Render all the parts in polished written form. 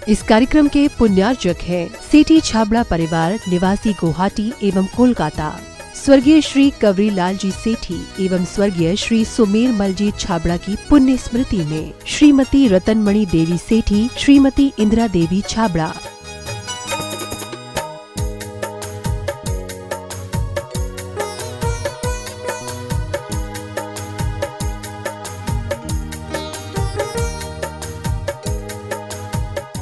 इस कार्यक्रम के पुण्यार्जक हैं सेठी छाबड़ा परिवार निवासी गुवाहाटी एवं कोलकाता, स्वर्गीय श्री कवरी लाल जी सेठी एवं स्वर्गीय श्री सुमेर मलजी छाबड़ा की पुण्य स्मृति में Shrimati Ratanmani Devi Sethi, Shrimati Indira Devi Chhabra.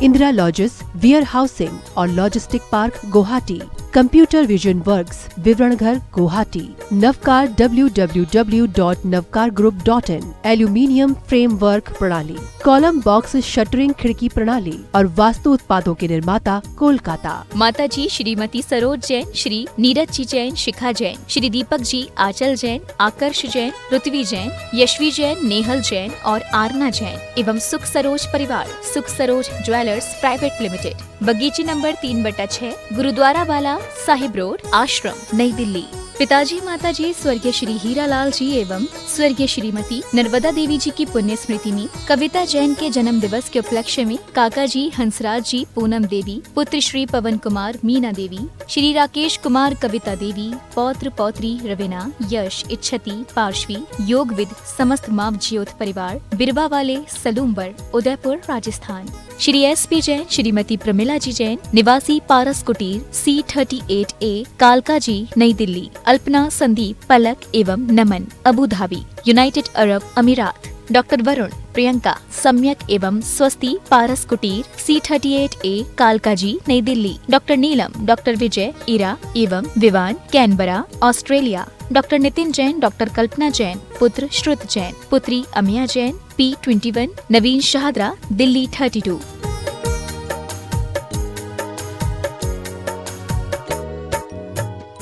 Indira lodges, warehousing और logistic park Guwahati, computer vision works, Vivaran Ghar Guwahati, Navkar www.navkargroup.in, aluminium frame work प्रणाली, कॉलम बॉक्स शटरिंग खिड़की प्रणाली और वास्तु उत्पादों के निर्माता कोलकाता। माताजी श्रीमती सरोज जैन, श्री नीरज जी जैन, शिखा जैन, श्री दीपक जी, आंचल जैन, आकर्ष जैन, ऋत्वी जैन, यशवी जैन, नेहल जैन और आरना जैन एवं सुख सरोज परिवार, सुख सरोज ज्वेलर्स प्राइवेट लिमिटेड, बगीची नंबर 3/6, गुरुद्वारा वाला साहिब रोड, आश्रम, नई दिल्ली। पिताजी माताजी स्वर्गीय श्री हीरालाल जी एवं स्वर्गीय श्रीमती नर्मदा देवी जी की पुण्य स्मृति में कविता जैन के जन्म दिवस के उपलक्ष्य में काका जी हंसराज जी, पूनम देवी, पुत्र श्री पवन कुमार, मीना देवी, श्री राकेश कुमार, कविता देवी, पौत्र पौत्री रवीना, यश, इच्छति, पार्श्वी, योगविद, समस्त माव ज्योत परिवार, बिरबा वाले, सलूम्बर, उदयपुर, राजस्थान। श्री SP जैन, श्रीमती प्रमिला जी जैन, निवासी पारस कुटीर, C38A, कालका जी, नई दिल्ली। अल्पना, संदीप, पलक एवं नमन, अबू धाबी, यूनाइटेड अरब अमीरात। डॉक्टर वरुण, प्रियंका, सम्यक एवं स्वस्ति, पारस कुटीर, C38A, Kalkaji, New Delhi. Doctor Neelam, doctor Vijay, Ira एवं Vivaan, Canberra, Australia. Doctor Nitin Jain, doctor Kalpana Jain, पुत्र श्रुत जैन, पुत्री अमिया जैन, P21, नवीन शाहदरा, दिल्ली 32।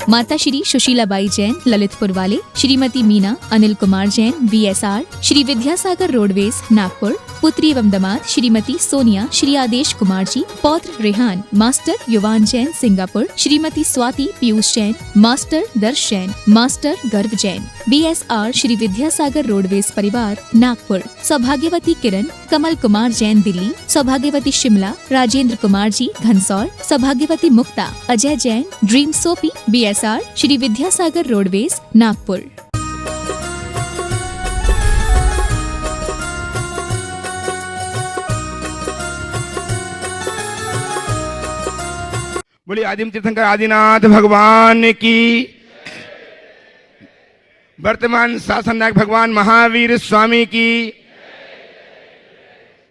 माता श्री सुशीलाबाई जैन, ललितपुर वाले, श्रीमती मीना, अनिल कुमार जैन, VSR, श्री विद्यासागर रोडवेज, नागपुर। पुत्री एवं दामाद श्रीमती सोनिया, श्री आदेश कुमार जी, पौत्र रेहान, मास्टर युवान जैन, सिंगापुर। श्रीमती स्वाति पीयूष जैन, मास्टर दर्श जैन, मास्टर गर्व जैन, BSR, श्री विद्यासागर रोडवेज परिवार, नागपुर। सौभाग्यवती किरण, कमल कुमार जैन, दिल्ली। सौभाग्यवती शिमला, राजेंद्र कुमार जी, घनसौर। सौभाग्यवती Mukta, Ajay Jain, dream soapy, BSR, Shri Vidyasagar roadways, Nagpur. बोलिए आदिम तीर्थंकर आदिनाथ भगवान की, वर्तमान शासन नायक भगवान महावीर स्वामी की,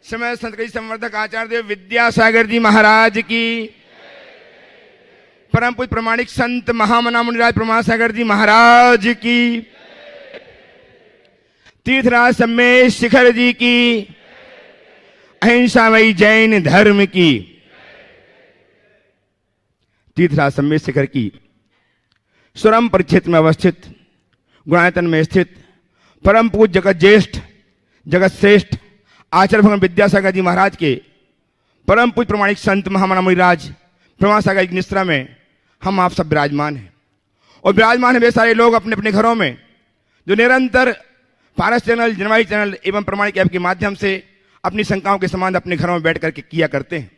समय संत कई संवर्धक आचार्य देव विद्यासागर जी महाराज की, परम पूज्य प्रमाणिक संत महामना मुनिराज प्रमासागर जी महाराज की, तीर्थराज सम्मेद शिखर जी की, अहिंसामयी जैन धर्म की, तीर्थराज सम्मेद शिखर की स्वरम परिक्षेत्र में अवस्थित गुणायतन में स्थित परम पूज्य जगत ज्येष्ठ जगत श्रेष्ठ आचार्य भगवान विद्यासागर जी महाराज के परम पूज्य प्रमाणिक संत महामना मुनिराज प्रमासागर की निश्रा में हम आप सब विराजमान हैं। और विराजमान है वे सारे लोग अपने अपने घरों में जो निरंतर पारस चैनल, जनवाई चैनल एवं प्रमाणिक ऐप के माध्यम से अपनी शंकाओं के समाधान अपने घरों में बैठ करके किया करते हैं।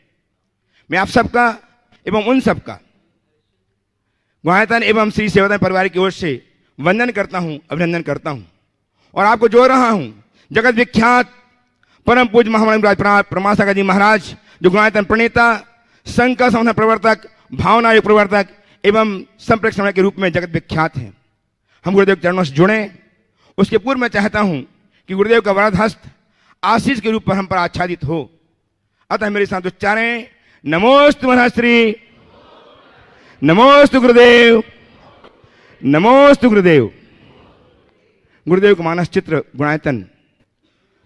मैं आप सबका एवं उन सबका गुणायतन एवं श्री सेवादान परिवार की ओर से वंदन करता हूं, अभिनंदन करता हूं और आपको जोड़ रहा हूं जगत विख्यात परम पूज्य महामना प्रमासागर जी महाराज जो गुणायतन प्रणेता, संघ का संवर्धन प्रवर्तक, भावना योग प्रवर्तक एवं संप्रेक्षण के रूप में जगत विख्यात हैं। हम गुरुदेव के चरणों से जुड़े। उसके पूर्व मैं चाहता हूं कि गुरुदेव का वरद हस्त आशीष के रूप पर हम पर आच्छादित हो। अतः मेरे साथ उच्चारें, नमोस्तु मनश्री, नमोस्तु गुरुदेव, नमोस्तु गुरुदेव। गुरुदेव का मानस चित्र गुणायतन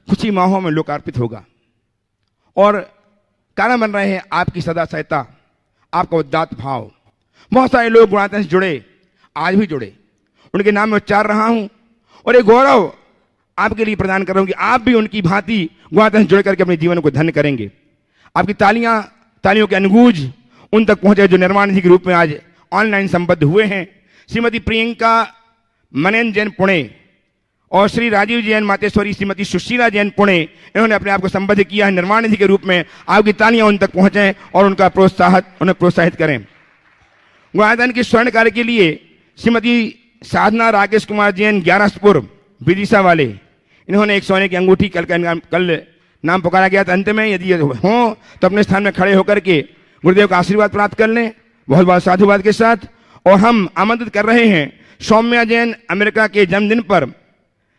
कुछ ही माहों में लोकार्पित होगा और कारण बन रहे हैं आपकी सदा सहायता, आपका उदात्त भाव। बहुत सारे लोग गुणायतन से जुड़े, आज भी जुड़े, उनके नाम में उच्चार रहा हूं और एक गौरव आपके लिए प्रदान कर रहा हूं कि आप भी उनकी भांति गुणायतन से जुड़ करके अपने जीवन को धन्य करेंगे। आपकी तालियों के अनुगूंज उन तक पहुंचे जो निर्माण निधि के रूप में आज ऑनलाइन संबद्ध हुए हैं। श्रीमती प्रियंका मनन जैन पुणे और श्री राजीव जैन मातेश्वरी श्रीमती सुशीला जैन पुणे, इन्होंने अपने आप को संबद्ध किया है निर्माण निधि के रूप में। आपकी तालियां उन तक पहुंचे और उन्हें प्रोत्साहित करें। गुणायतन के स्वर्ण कार्य के लिए श्रीमती साधना राकेश कुमार जैन ग्यारसपुर विदिशा वाले, इन्होंने एक सोने की अंगूठी कल नाम पुकारा गया था। अंत में यदि हो तो अपने स्थान में खड़े होकर के गुरुदेव का आशीर्वाद प्राप्त कर लें बहुत बहुत साधुवाद के साथ। और हम आमंत्रित कर रहे हैं सौम्या जैन अमेरिका के जन्मदिन पर,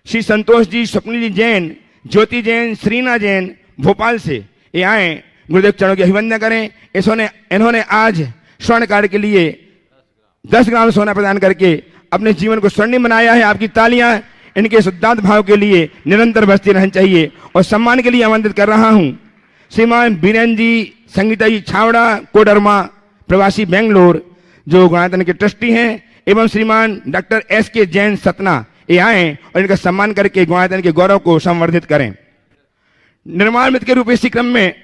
श्री संतोष जी, स्वप्निल जी जैन, ज्योति जैन, श्रीना जैन भोपाल से ये आए, गुरुदेव चरणों की अभिवंदना करें। इन्होंने आज स्वर्ण कार्य के लिए 10 ग्राम सोना प्रदान करके अपने जीवन को स्वर्णिम बनाया है। आपकी तालियां इनके शुद्धांत भाव के लिए निरंतर बजती रहनी चाहिए। और सम्मान के लिए आमंत्रित कर रहा हूं श्रीमान बीरेन जी, संगीता जी छावड़ा, कोडरमा प्रवासी बेंगलोर, जो गुणायतन के ट्रस्टी हैं, एवं श्रीमान डॉक्टर SK जैन सतना, ये आए और इनका सम्मान करके गुणायतन के गौरव को संवर्धित करें। निर्माण मित्र के रूप इसी क्रम में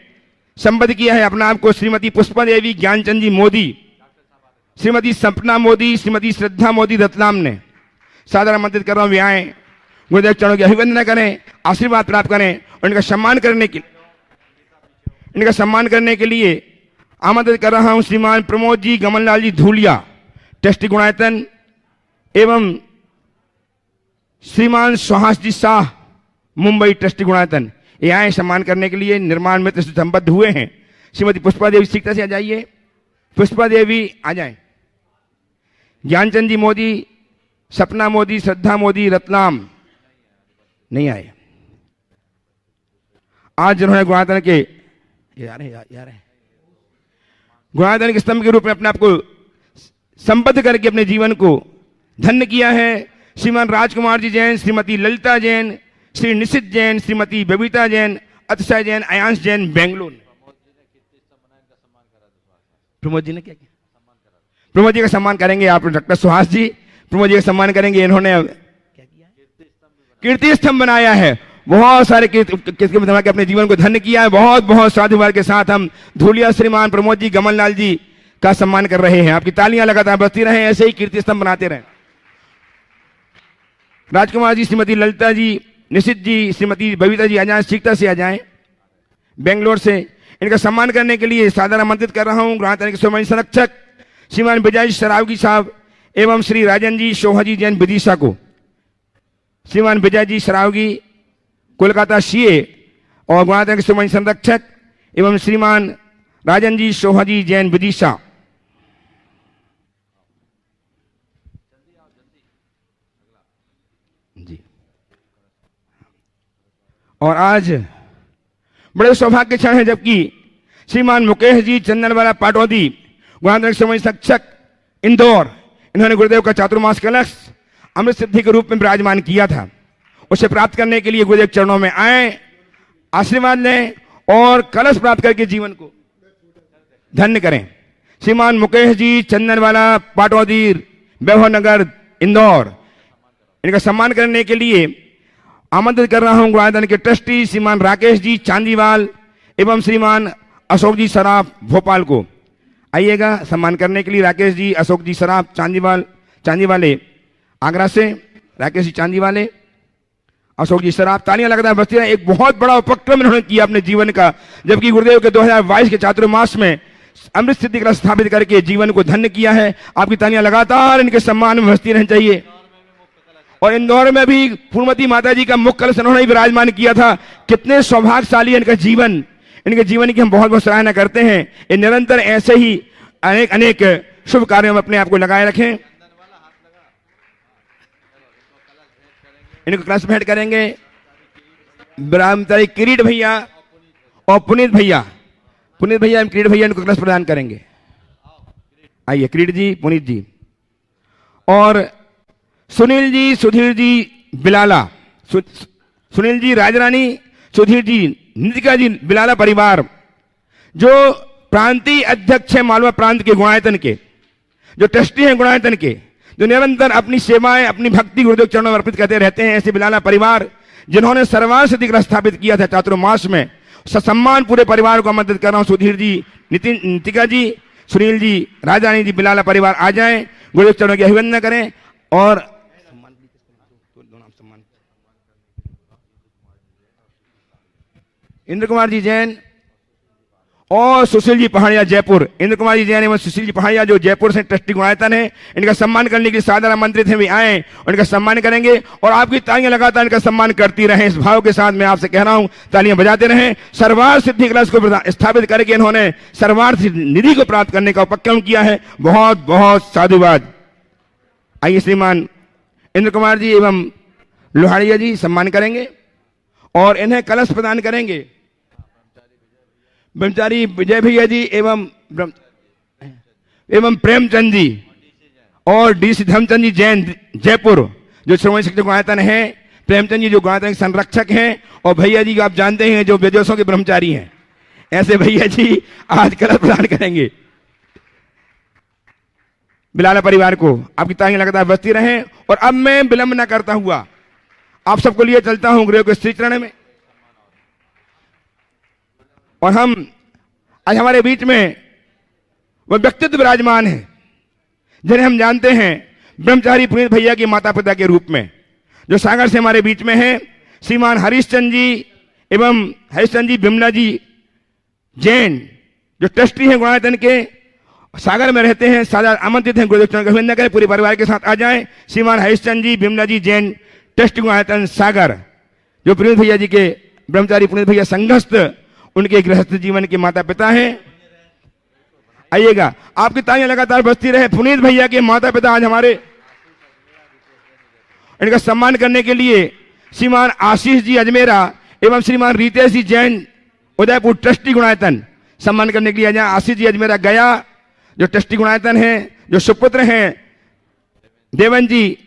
संबद्ध किया है अपना आपको श्रीमती पुष्पा देवी ज्ञानचंद जी मोदी, श्रीमती सपना मोदी, श्रीमती श्रद्धा मोदी रतलाम ने। सादर आमंत्रित कर रहा हूं, वे आए, गुरुदेव चरणों की अभिवंदना करें, आशीर्वाद प्राप्त करें और इनका सम्मान करने के लिए आमंत्रित कर रहा हूं श्रीमान प्रमोद जी, गमनलाल जी धूलिया ट्रस्टी गुणायतन, एवं श्रीमान सुहास जी शाह मुंबई ट्रस्टी गुणायतन, ये आए सम्मान करने के लिए। निर्माण मित्र से संबद्ध हुए हैं। श्रीमती पुष्पा देवी सीखता से आ जाइए, पुष्पा देवी आ जाए, ज्ञानचंद जी मोदी, सपना मोदी, श्रद्धा मोदी रतलाम नहीं आए। आज जिन्होंने गुणायतन के गुणायतन के स्तंभ के रूप में अपने आप को संबद्ध करके अपने जीवन को धन्य किया है, श्रीमान राजकुमार जी जैन, श्रीमती ललिता जैन, श्री निशित जैन, श्रीमती बबीता जैन, अतिशय जैन, अयांश जैन बेंगलोर। प्रमोद जी ने क्या किया? प्रमोद जी का सम्मान करेंगे आप, डॉक्टर सुहास जी प्रमोद जी का सम्मान करेंगे। इन्होंने क्या किया? कीर्ति स्तंभ बनाया है, बहुत सारे कीर्ति बना के अपने जीवन को धन्य किया है। बहुत बहुत साधुवाद के साथ हम धूलिया श्रीमान प्रमोद जी, गमनलाल जी का सम्मान कर रहे हैं। आपकी तालियां लगातार बजती रहें, ऐसे ही कीर्ति स्तंभ बनाते रहें। राजकुमार जी, श्रीमती ललिता जी, निशित जी, श्रीमती बबीता जी आ जाए, सीखता से आ जाए बेंगलोर से। इनका सम्मान करने के लिए सादर आमंत्रित कर रहा हूं गुणायतन के स्वयं संरक्षक श्रीमान विजय शरावगी साहब एवं श्री राजन जी शोभाजी जैन विदिशा को। श्रीमान विजय जी शरावगी कोलकाता CA और गुणायतन के स्वयं संरक्षक एवं श्रीमान राजन जी शोभाजी जैन विदिशा। जी, और आज बड़े सौभाग्य क्षण है जबकि श्रीमान मुकेश जी चंदनवाला पाटौदी, गुणायतन समय शिक्षक इंदौर, इन्होंने गुरुदेव का चातुर्मास कलश अमृत सिद्धि के रूप में विराजमान किया था। उसे प्राप्त करने के लिए गुरुदेव चरणों में आए, आशीर्वाद लें और कलश प्राप्त करके जीवन को धन्य करें। श्रीमान मुकेश जी चंदनवाला पाटौदी, वैभव नगर इंदौर, इनका सम्मान करने के लिए आमंत्रित कर रहा हूं गुणायतन के ट्रस्टी श्रीमान राकेश जी चांदीवाल एवं श्रीमान अशोक जी सराफ भोपाल को। आइएगा सम्मान करने के लिए राकेश जी, अशोक जी सराफ चांदीवाले आगरा से, राकेश जी चांदीवाले, अशोक जी सराफ। तालियां लगातार बजती हैं। एक बहुत बड़ा उपक्रम इन्होंने किया अपने जीवन का, जबकि गुरुदेव के 2022 के चातुर्मास में अमृत सिद्धि का स्थापित करके जीवन को धन्य किया है। आपकी तालियां लगातार इनके सम्मान में बजती रहनी चाहिए। और इंदौर में भी पूर्णमती माता जी का मुख्य कलश उन्होंने विराजमान किया था। कितने सौभाग्यशाली इनका जीवन, इनके जीवन की हम बहुत बहुत सराहना करते हैं। ये निरंतर ऐसे ही अनेक अनेक शुभ कार्यों में अपने आप को लगाए रखें। इनको कलश भेंट करेंगे ब्राह्मचारी किरीट भैया और पुनीत भैया किरीट भैया इनको कलश प्रदान करेंगे। आइए किरीट जी, पुनीत जी और सुनील जी, सुधीर जी बिलाला, सुनील जी राजरानी, सुधीर जी, नितिका जी बिलाला परिवार, जो प्रांतीय अध्यक्ष है मालवा प्रांत के गुणायतन के, जो ट्रस्टी हैं गुणायतन के, जो निरंतर अपनी सेवाएं, अपनी भक्ति गुरुदेव चरणों में अर्पित करते रहते हैं। ऐसे बिलाला परिवार जिन्होंने सर्वांग सिद्धि का स्थापित किया था चातुर्मास में, ससम्मान पूरे परिवार को आमंत्रित कर रहा हूं। सुधीर जी, नितिका जी, सुनील जी, राजरानी जी, बिलाला परिवार आ जाएं, गुरुदेव चरणों की अभिवंदना करें और इंद्र कुमार जी जैन और सुशील जी पहाड़िया जयपुर। इंद्र कुमार जी जैन एवं सुशील जी पहाड़िया जो जयपुर से ट्रस्टी गुणायतन है, इनका सम्मान करने के लिए साधारण आमंत्रित हैं, वे आए और इनका सम्मान करेंगे और आपकी तालियां लगातार इनका सम्मान करती रहें। इस भाव के साथ मैं आपसे कह रहा हूं, तालियां बजाते रहें। सर्वार्थ सिद्धि कलश को स्थापित करके इन्होंने सर्वार्थ निधि को प्राप्त करने का उपक्रम किया है। बहुत बहुत साधुवाद। आइए श्रीमान इंद्र कुमार जी एवं लोहाड़िया जी सम्मान करेंगे और इन्हें कलश प्रदान करेंगे। ब्रह्मचारी विजय भैया जी एवं प्रेमचंद जी और डीसी धर्मचंद जी जैन जयपुर जो श्रोमणी शिक्षक गुणायतन है। प्रेमचंद जी जो गुणायतन के संरक्षक हैं और भैया जी आप जानते हैं जो विदेशों के ब्रह्मचारी हैं। ऐसे भैया जी आज कलश प्रदान करेंगे। बिलाला परिवार को आपकी तालियां लगातार बजती रहें। और अब मैं विलंब न करता हुआ आप सबको लिए चलता हूं गृह के श्री चरण में। और हम आज हमारे बीच में वह व्यक्तित्व विराजमान है जिन्हें हम जानते हैं ब्रह्मचारी पुनीत भैया के माता पिता के रूप में, जो सागर से हमारे बीच में हैं। श्रीमान हरीशचंद जी एवं हरीशचंद जी बिमला जी जैन जो ट्रस्टी हैं गुणायतन के, सागर में रहते हैं, सादा आमंत्रित हैं। गुरुदेव चरण का अभिनंदन करें, पूरे परिवार के साथ आ जाएं। श्रीमान हरीशचंद जी बिमला जी जैन ट्रस्टी गुणायतन सागर जो पुनीत भैया जी के ब्रह्मचारी पुनीत भैया संघस्थ उनके गृहस्थ जीवन के माता पिता हैं। आइएगा, आपकी तालियां लगातार बजती रहे। पुनीत भैया के माता पिता आज हमारे, इनका सम्मान करने के लिए श्रीमान आशीष जी अजमेरा एवं श्रीमान रितेश जी जैन उदयपुर ट्रस्टी गुणायतन सम्मान करने के लिए जाए। आशीष जी अजमेरा गया जो ट्रस्टी गुणायतन है, जो सुपुत्र हैं देवन जी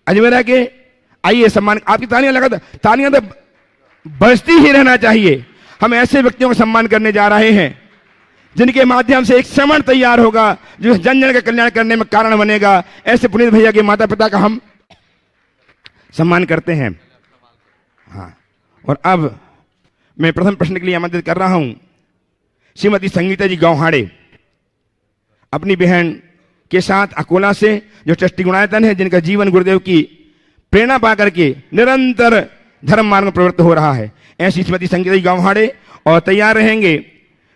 अजमेरा के। आइए सम्मान, आपकी तालियां लगातार, तालियां तो बजती ही रहना चाहिए। हम ऐसे व्यक्तियों का सम्मान करने जा रहे हैं जिनके माध्यम से एक श्रमण तैयार होगा जो जन जन का कल्याण करने में कारण बनेगा। ऐसे पुनीत भैया के माता पिता का हम सम्मान करते हैं। हाँ, और अब मैं प्रथम प्रश्न के लिए आमंत्रित कर रहा हूं श्रीमती संगीता जी गौहाड़े अपनी बहन के साथ अकोला से, जो ट्रस्टी गुणायतन है, जिनका जीवन गुरुदेव की प्रेरणा पाकर के निरंतर धर्म मार्ग में प्रवृत्त हो रहा है। ऐसी श्रीमती संगीता जी गौहाड़े और तैयार रहेंगे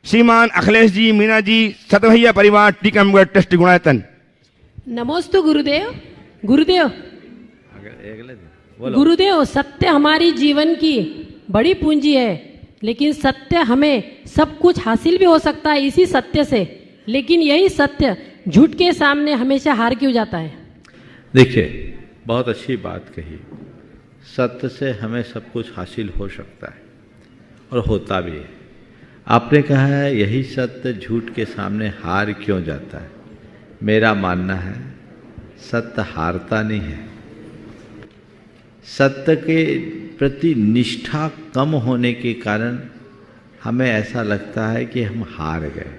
श्रीमान अखिलेश जी मीना जी सतभैया परिवार टीकमगढ़ ट्रस्टी गुणायतन। नमोस्तु गुरुदेव। गुरुदेव गुरुदेव, सत्य हमारी जीवन की बड़ी पूंजी है, लेकिन सत्य हमें सब कुछ हासिल भी हो सकता है इसी सत्य से, लेकिन यही सत्य झूठ के सामने हमेशा हार क्यों जाता है? देखिए, बहुत अच्छी बात कही। सत्य से हमें सब कुछ हासिल हो सकता है और होता भी है। आपने कहा है यही सत्य झूठ के सामने हार क्यों जाता है। मेरा मानना है सत्य हारता नहीं है। सत्य के प्रति निष्ठा कम होने के कारण हमें ऐसा लगता है कि हम हार गए।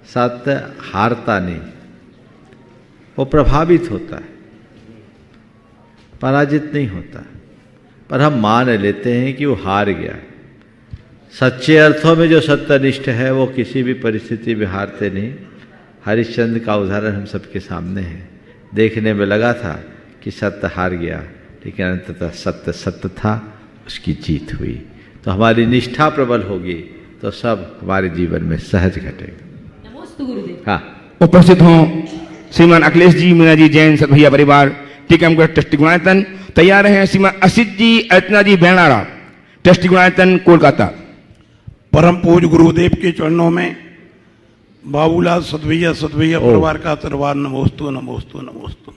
सत्य हारता नहीं, वो प्रभावित होता है, पराजित नहीं होता, पर हम मान लेते हैं कि वो हार गया। सच्चे अर्थों में जो सत्यनिष्ठ है वो किसी भी परिस्थिति में हारते नहीं। हरिश्चंद्र का उदाहरण हम सबके सामने है। देखने में लगा था कि सत्य हार गया, लेकिन अंततः सत्य सत्य था, उसकी जीत हुई। तो हमारी निष्ठा प्रबल होगी तो सब हमारे जीवन में सहज घटेगा। नमोस्तु गुरुदेव। हाँ, उपस्थित हों श्रीमान अखिलेश जी मीना जी जैन सतभैया परिवार टीकमगढ़ ट्रस्टी गुणायतन। तैयार हैं श्रीमान असित जी अर्चना जी बेणाड़ा ट्रस्टी गुणायतन कोलकाता। परम पूज्य गुरुदेव के चरणों में बाबूलाल सतभैया परिवार का तरवार नमोस्तु नमोस्तु नमोस्तु।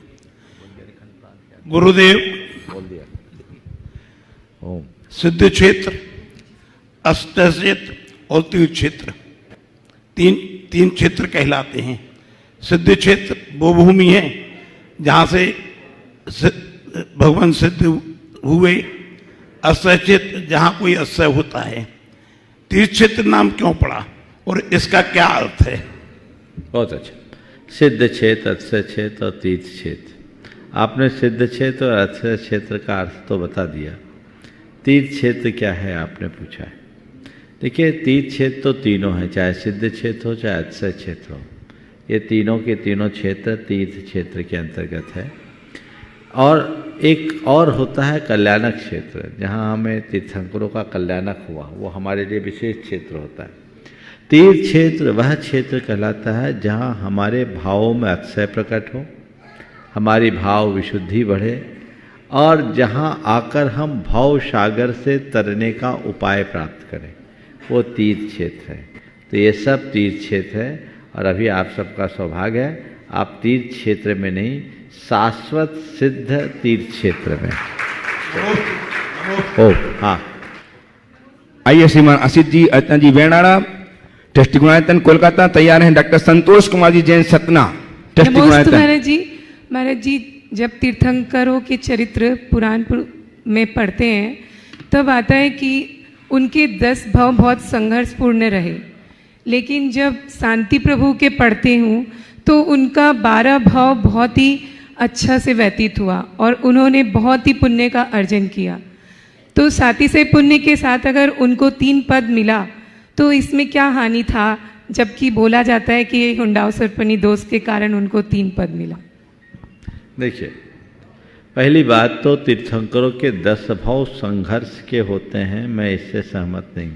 गुरुदेव सिद्ध क्षेत्र, अष्ट क्षेत्र और तीर्थ क्षेत्र, तीन क्षेत्र कहलाते हैं। सिद्ध क्षेत्र वो भूमि है जहाँ से भगवान सिद्ध हुए। अक्षय क्षेत्र जहाँ कोई अक्षय होता है। तीर्थ क्षेत्र नाम क्यों पड़ा और इसका क्या अर्थ है? बहुत अच्छा। सिद्ध क्षेत्र, अक्षय क्षेत्र और तीर्थ क्षेत्र। आपने सिद्ध क्षेत्र और अक्षय क्षेत्र का अर्थ तो बता दिया। तीर्थ क्षेत्र क्या है आपने पूछा है। देखिए, तीर्थ क्षेत्र तो तीनों हैं, चाहे सिद्ध क्षेत्र हो चाहे अक्षय क्षेत्र हो। ये तीनों के तीनों क्षेत्र तीर्थ क्षेत्र के अंतर्गत है। और एक और होता है कल्याणक क्षेत्र, जहाँ हमें तीर्थंकरों का कल्याणक हुआ, वो हमारे लिए विशेष क्षेत्र होता है। तीर्थ क्षेत्र वह क्षेत्र कहलाता है जहाँ हमारे भावों में अक्षय प्रकट हो, हमारी भाव विशुद्धि बढ़े, और जहाँ आकर हम भाव सागर से तरने का उपाय प्राप्त करें, वो तीर्थ क्षेत्र है। तो ये सब तीर्थ क्षेत्र है, और अभी आप सबका सौभाग्य है आप तीर्थ क्षेत्र में नहीं, शाश्वत सिद्ध तीर्थ क्षेत्र में हो। हाँ, आइए श्रीमान असित जी, अर्चना जी वेणाड़ा, ट्रस्टी गुणायतन कोलकाता तैयार हैं। डॉक्टर संतोष कुमार जी जैन सतना, ट्रस्टी नमस्ते गुणायतन। महाराज जी, जब तीर्थंकरों के चरित्र पुराण में पढ़ते हैं तब आता है कि उनके 10 भाव बहुत संघर्षपूर्ण रहे, लेकिन जब शांति प्रभु के पढ़ते हूँ तो उनका 12 भाव बहुत ही अच्छा से व्यतीत हुआ और उन्होंने बहुत ही पुण्य का अर्जन किया। तो साथी से पुण्य के साथ अगर उनको 3 पद मिला तो इसमें क्या हानि था, जबकि बोला जाता है कि हुंडाव सर्पणी दोष के कारण उनको 3 पद मिला। देखिए, पहली बात तो तीर्थंकरों के 10 भाव संघर्ष के होते हैं, मैं इससे सहमत नहीं।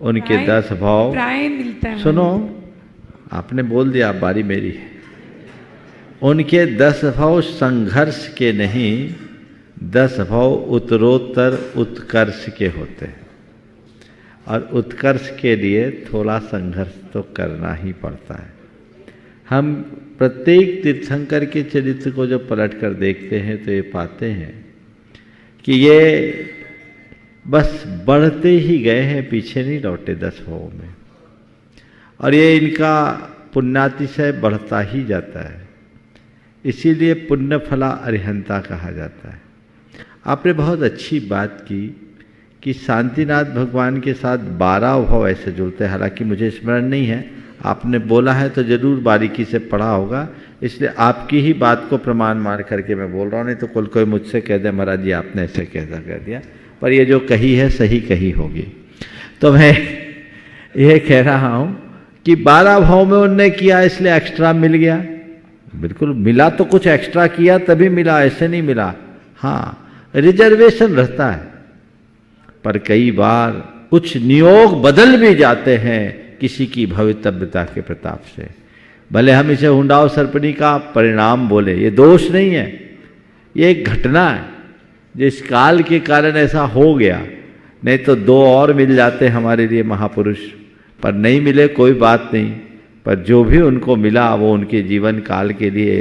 उनके 10 भाव प्राय मिलता है। सुनो, आपने बोल दिया, अब बारी मेरी है। उनके 10 भाव संघर्ष के नहीं, 10 भाव उत्तरोत्तर उत्कर्ष के होते हैं, और उत्कर्ष के लिए थोड़ा संघर्ष तो करना ही पड़ता है। हम प्रत्येक तीर्थंकर के चरित्र को जब पलट कर देखते हैं तो ये पाते हैं कि ये बस बढ़ते ही गए हैं, पीछे नहीं लौटे 10 भावों में, और ये इनका पुण्यातिशय बढ़ता ही जाता है। इसीलिए पुण्य फला अरिहंता कहा जाता है। आपने बहुत अच्छी बात की कि शांतिनाथ भगवान के साथ 12 भाव ऐसे जुड़ते हैं, हालांकि मुझे स्मरण नहीं है, आपने बोला है तो जरूर बारीकी से पढ़ा होगा, इसलिए आपकी ही बात को प्रमाण मान करके मैं बोल रहा हूँ, नहीं तो कोई मुझसे कह दे महाराज जी आपने ऐसे कैसा कह दिया, पर ये जो कही है सही कही होगी। तो मैं ये कह रहा हूँ कि 12 भाव में उनने किया इसलिए एक्स्ट्रा मिल गया। बिल्कुल मिला तो कुछ एक्स्ट्रा किया तभी मिला, ऐसे नहीं मिला। हाँ, रिजर्वेशन रहता है, पर कई बार कुछ नियोग बदल भी जाते हैं किसी की भवितव्यता के प्रताप से। भले हम इसे हुंडाव सर्पणी का परिणाम बोले, ये दोष नहीं है, ये एक घटना है जिस काल के कारण ऐसा हो गया, नहीं तो 2 और मिल जाते हमारे लिए महापुरुष, पर नहीं मिले कोई बात नहीं, पर जो भी उनको मिला वो उनके जीवन काल के लिए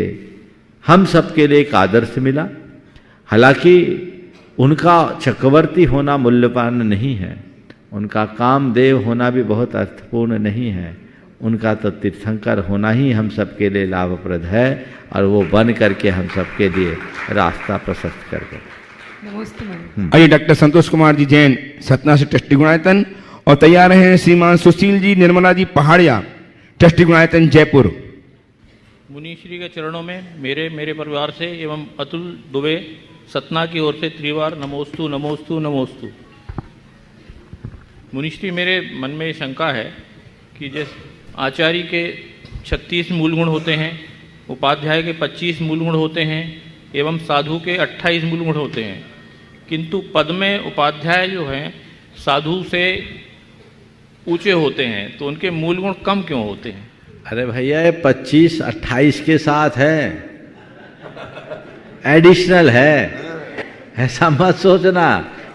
हम सबके लिए एक आदर्श मिला। हालांकि उनका चक्रवर्ती होना मूल्यवान नहीं है, उनका कामदेव होना भी बहुत अर्थपूर्ण नहीं है, उनका तो तीर्थंकर होना ही हम सबके लिए लाभप्रद है, और वो बन करके हम सबके लिए रास्ता प्रशस्त कर गए। आइए डॉक्टर संतोष कुमार जी जैन सतना से, ट्रस्टी गुणायतन, और तैयार हैं श्रीमान सुशील जी निर्मला जी पहाड़िया, ट्रस्टी गुणायतन जयपुर। मुनीश्री के चरणों में मेरे परिवार से एवं अतुल दुबे सतना की ओर से त्रिवार नमोस्तु नमोस्तु नमोस्तु। मुनीश्री, मेरे मन में शंका है कि जैसे आचार्य के 36 मूल गुण होते हैं, उपाध्याय के 25 मूल गुण होते हैं, एवं साधु के 28 मूल गुण होते हैं, किंतु पद में उपाध्याय जो हैं साधु से ऊंचे होते हैं, तो उनके मूल गुण कम क्यों होते हैं? अरे भैया, ये 25-28 के साथ है, एडिशनल है, ऐसा मत सोचना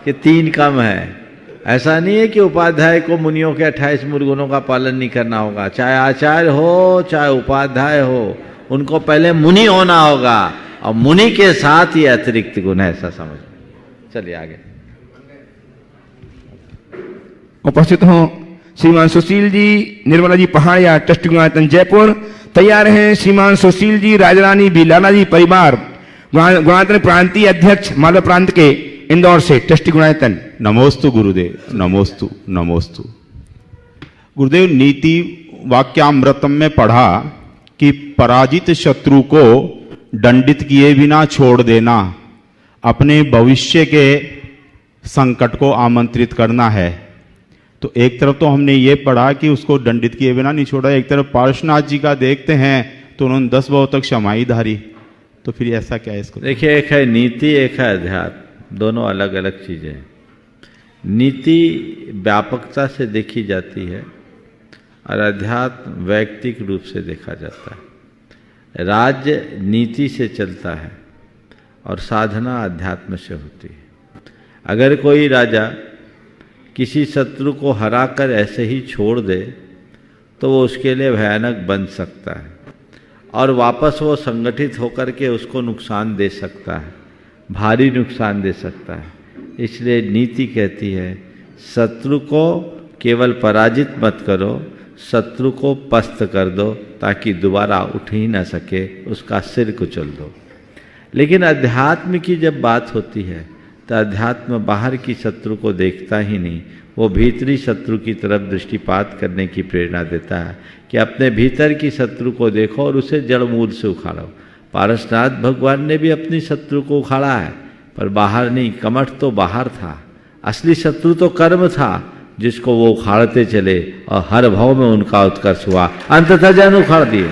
कि 3 कम है। ऐसा नहीं है कि उपाध्याय को मुनियों के 28 मूल गुणों का पालन नहीं करना होगा, चाहे आचार्य हो चाहे उपाध्याय हो, उनको पहले मुनि होना होगा, और मुनि के साथ ही अतिरिक्त गुण है, ऐसा समझ। चलिए आगे। उपस्थित हों श्रीमान सुशील जी निर्मला जी पहाड़िया, ट्रस्टी गुणायतन जयपुर। तैयार हैं श्रीमान सुशील जी राजरानी बिलाना जी परिवार, गुणायतन प्रांतीय अध्यक्ष मालवा प्रांत के इंदौर से, ट्रस्टी गुणायतन। नमोस्तु गुरुदेव, नमोस्तु नमोस्तु। गुरुदेव, नीति वाक्यामृतम में पढ़ा कि पराजित शत्रु को दंडित किए बिना छोड़ देना, अपने भविष्य के संकट को आमंत्रित करना है। तो एक तरफ तो हमने ये पढ़ा कि उसको दंडित किए बिना नहीं छोड़ा, एक तरफ पार्श्वनाथ जी का देखते हैं तो उन्होंने 10 भाव तक क्षमाई धारी, तो फिर ऐसा क्या है इसको? देखिए, एक है नीति, एक है अध्यात्म, दोनों अलग अलग चीज़ें हैं। नीति व्यापकता से देखी जाती है और अध्यात्म वैयक्तिक रूप से देखा जाता है। राज्य नीति से चलता है और साधना अध्यात्म से होती है। अगर कोई राजा किसी शत्रु को हराकर ऐसे ही छोड़ दे तो वो उसके लिए भयानक बन सकता है और वापस वो संगठित होकर के उसको नुकसान दे सकता है, भारी नुकसान दे सकता है। इसलिए नीति कहती है शत्रु को केवल पराजित मत करो, शत्रु को पस्त कर दो ताकि दोबारा उठ ही ना सके, उसका सिर कुचल दो। लेकिन अध्यात्म की जब बात होती है तो अध्यात्म बाहर की शत्रु को देखता ही नहीं, वो भीतरी शत्रु की तरफ दृष्टिपात करने की प्रेरणा देता है कि अपने भीतर की शत्रु को देखो और उसे जड़ मूल से उखाड़ो। पारसनाथ भगवान ने भी अपनी शत्रु को उखाड़ा है, पर बाहर नहीं, कमठ तो बाहर था, असली शत्रु तो कर्म था जिसको वो उखाड़ते चले और हर भाव में उनका उत्कर्ष हुआ, अंततः जन उखाड़ दिए,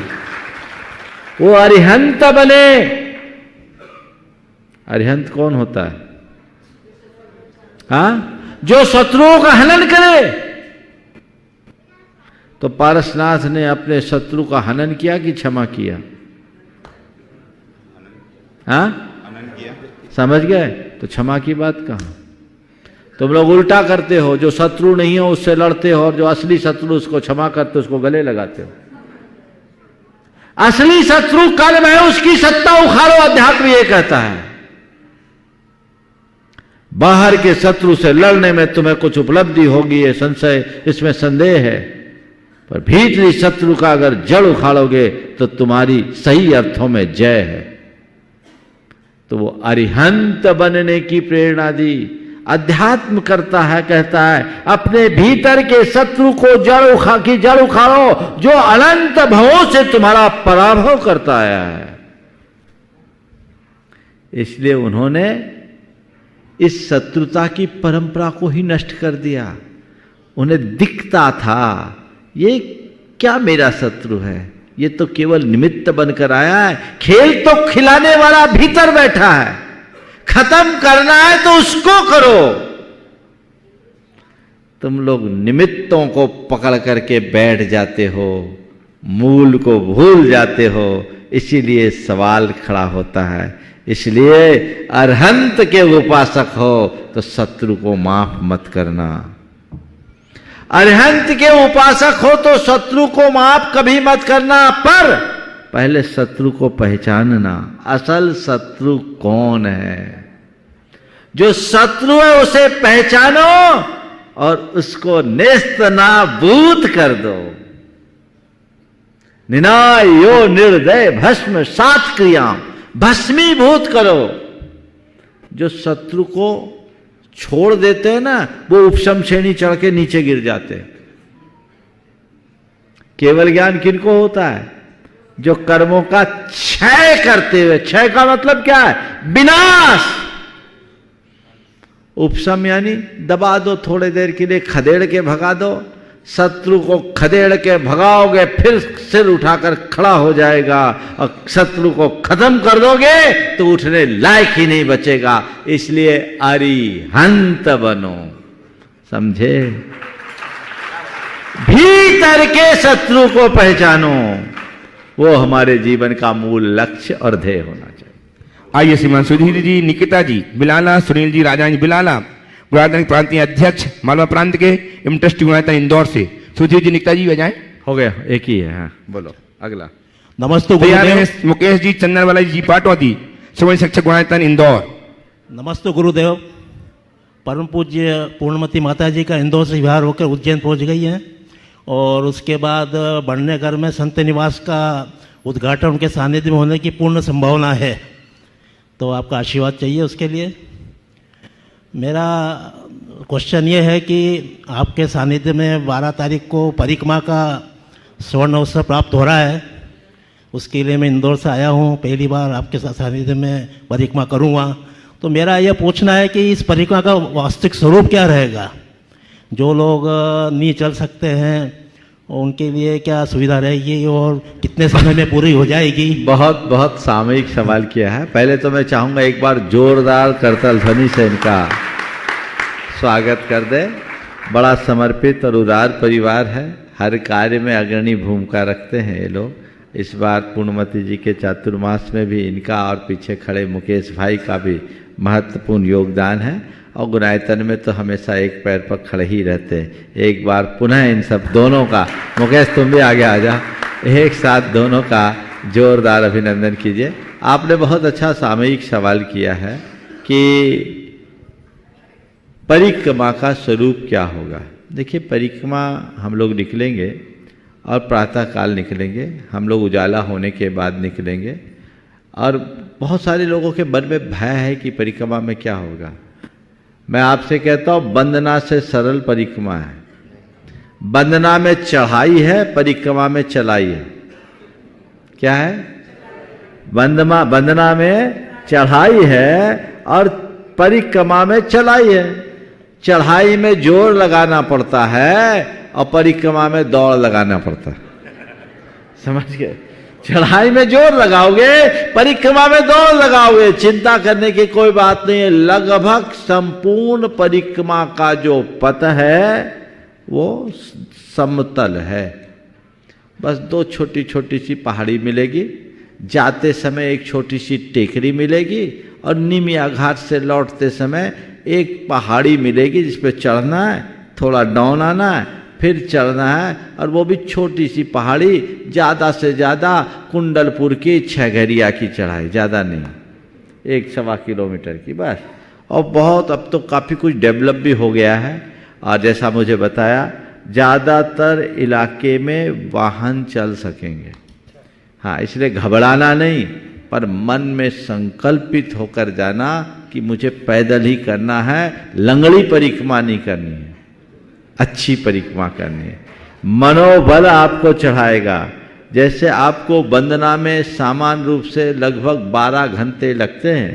वो अरिहंत बने। अरिहंत कौन होता है? हाँ, जो शत्रुओं का हनन करे। तो पारसनाथ ने अपने शत्रु का हनन किया कि क्षमा किया? हाँ, समझ गए? तो क्षमा की बात कहाँ? तुम लोग उल्टा करते हो, जो शत्रु नहीं हो उससे लड़ते हो और जो असली शत्रु उसको क्षमा करते उसको गले लगाते हो। असली शत्रु कर्म है, उसकी सत्ता उखाड़ो, अध्यात्म ये कहता है। बाहर के शत्रु से लड़ने में तुम्हें कुछ उपलब्धि होगी, ये संशय, इसमें संदेह है, पर भीतरी शत्रु का अगर जड़ उखाड़ोगे तो तुम्हारी सही अर्थों में जय है। तो वो अरिहंत बनने की प्रेरणा दी। अध्यात्म करता है, कहता है अपने भीतर के शत्रु को जड़ उखाड़ो जो अनंत भवों से तुम्हारा पराभव करता आया है। इसलिए उन्होंने इस शत्रुता की परंपरा को ही नष्ट कर दिया। उन्हें दिखता था ये क्या मेरा शत्रु है, ये तो केवल निमित्त बनकर आया है, खेल तो खिलाने वाला भीतर बैठा है, खत्म करना है तो उसको करो। तुम लोग निमित्तों को पकड़ करके बैठ जाते हो, मूल को भूल जाते हो, इसीलिए सवाल खड़ा होता है। इसलिए अरहंत के उपासक हो तो शत्रु को माफ मत करना। अरहंत के उपासक हो तो शत्रु को माफ कभी मत करना, पर पहले शत्रु को पहचानना, असल शत्रु कौन है। जो शत्रु है उसे पहचानो और उसको नेस्त नाबूद कर दो। निनायो निर्दय भस्म सात क्रिया, भस्मीभूत करो। जो शत्रु को छोड़ देते हैं ना, वो उपशम श्रेणी चढ़ के नीचे गिर जाते हैं। केवल ज्ञान किनको होता है? जो कर्मों का क्षय करते हुए, क्षय का मतलब क्या है? विनाश। उपशम यानी दबा दो, थोड़ी देर के लिए खदेड़ के भगा दो। शत्रु को खदेड़ के भगाओगे फिर सिर उठाकर खड़ा हो जाएगा, और शत्रु को खत्म कर दोगे तो उठने लायक ही नहीं बचेगा। इसलिए अरिहंत बनो, समझे? भीतर के शत्रु को पहचानो, वो हमारे जीवन का मूल लक्ष्य और ध्येय होना चाहिए। आइए श्रीमान सुधीर जी, निकिता जी, बिलाला, सुनील जी, राजान जी बिलाला, गुजरात प्रांतीय अध्यक्ष मालवा प्रांत के, इंटरेस्ट गुजरात इंदौर से। सुधीर जी, निकिता जी बजाएं। हो गया, एक ही है। हाँ, बोलो अगला। नमस्ते गुरुदेव। मुकेश जी, चंदनवाला जी, पाटवादी, श्रवण शिक्षक गुजरात इंदौर। नमस्ते गुरुदेव। परम पूज्य पूर्णमती माता जी का इंदौर से विहार होकर उज्जैन पहुंच गई हैं, और उसके बाद बढ़नेघर में संत निवास का उद्घाटन उनके सानिध्य में होने की पूर्ण संभावना है। तो आपका आशीर्वाद चाहिए उसके लिए। मेरा क्वेश्चन ये है कि आपके सानिध्य में 12 तारीख को परिक्रमा का स्वर्ण अवसर प्राप्त हो रहा है। उसके लिए मैं इंदौर से आया हूँ, पहली बार आपके सानिध्य में परिक्रमा करूँगा। तो मेरा यह पूछना है कि इस परिक्रमा का वास्तविक स्वरूप क्या रहेगा। जो लोग नहीं चल सकते हैं और उनके लिए क्या सुविधा रहेगी और कितने समय में पूरी हो जाएगी? बहुत बहुत सामयिक सवाल किया है। पहले तो मैं चाहूँगा एक बार जोरदार करताल ध्वनि से इनका स्वागत कर दे। बड़ा समर्पित और उदार परिवार है, हर कार्य में अग्रणी भूमिका रखते हैं ये लोग। इस बार पूर्णमती जी के चातुर्मास में भी इनका और पीछे खड़े मुकेश भाई का भी महत्वपूर्ण योगदान है, और गुणायतन में तो हमेशा एक पैर पर खड़े ही रहते हैं। एक बार पुनः इन सब दोनों का, मुकेश तुम भी आगे आ जा, एक साथ दोनों का जोरदार अभिनंदन कीजिए। आपने बहुत अच्छा सामयिक सवाल किया है कि परिक्रमा का स्वरूप क्या होगा। देखिए, परिक्रमा हम लोग निकलेंगे और प्रातःकाल निकलेंगे, हम लोग उजाला होने के बाद निकलेंगे, और बहुत सारे लोगों के मन में भय है कि परिक्रमा में क्या होगा। मैं आपसे कहता हूँ, वंदना से सरल परिक्रमा है। वंदना में चढ़ाई है, परिक्रमा में चलाई है। क्या है? वंदना में चढ़ाई है और परिक्रमा में चलाई है। चढ़ाई में जोर लगाना पड़ता है और परिक्रमा में दौड़ लगाना पड़ता है। समझ गए? चढ़ाई में जोर लगाओगे, परिक्रमा में दौड़ लगाओगे। चिंता करने की कोई बात नहीं है। लगभग संपूर्ण परिक्रमा का जो पथ है वो समतल है। बस दो छोटी छोटी सी पहाड़ी मिलेगी, जाते समय एक छोटी सी टेकरी मिलेगी, और निमिया घाट से लौटते समय एक पहाड़ी मिलेगी जिस पे चढ़ना है, थोड़ा डाउन आना है, फिर चढ़ना है, और वो भी छोटी सी पहाड़ी, ज़्यादा से ज़्यादा कुंडलपुर की 6 घरिया की चढ़ाई, ज़्यादा नहीं, 1-1.25 किलोमीटर की बस। और बहुत अब तो काफ़ी कुछ डेवलप भी हो गया है, और जैसा मुझे बताया ज़्यादातर इलाके में वाहन चल सकेंगे। हाँ, इसलिए घबराना नहीं, पर मन में संकल्पित होकर जाना कि मुझे पैदल ही करना है, लंगड़ी परिक्रमा नहीं करनी है, अच्छी परिक्रमा करनी है। मनोबल आपको चढ़ाएगा। जैसे आपको वंदना में सामान्य रूप से लगभग 12 घंटे लगते हैं,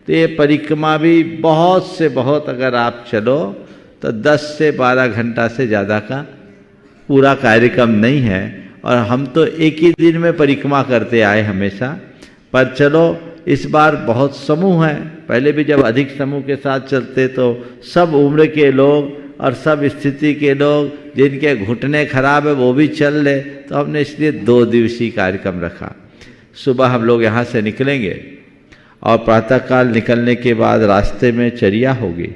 तो ये परिक्रमा भी बहुत से बहुत अगर आप चलो तो 10 से 12 घंटा से ज़्यादा का पूरा कार्यक्रम नहीं है। और हम तो एक ही दिन में परिक्रमा करते आए हमेशा, पर चलो इस बार बहुत समूह है। पहले भी जब अधिक समूह के साथ चलते तो सब उम्र के लोग और सब स्थिति के लोग, जिनके घुटने खराब है वो भी चल ले, तो हमने इसलिए 2 दिवसीय कार्यक्रम रखा। सुबह हम लोग यहाँ से निकलेंगे और प्रातःकाल निकलने के बाद रास्ते में चर्या होगी,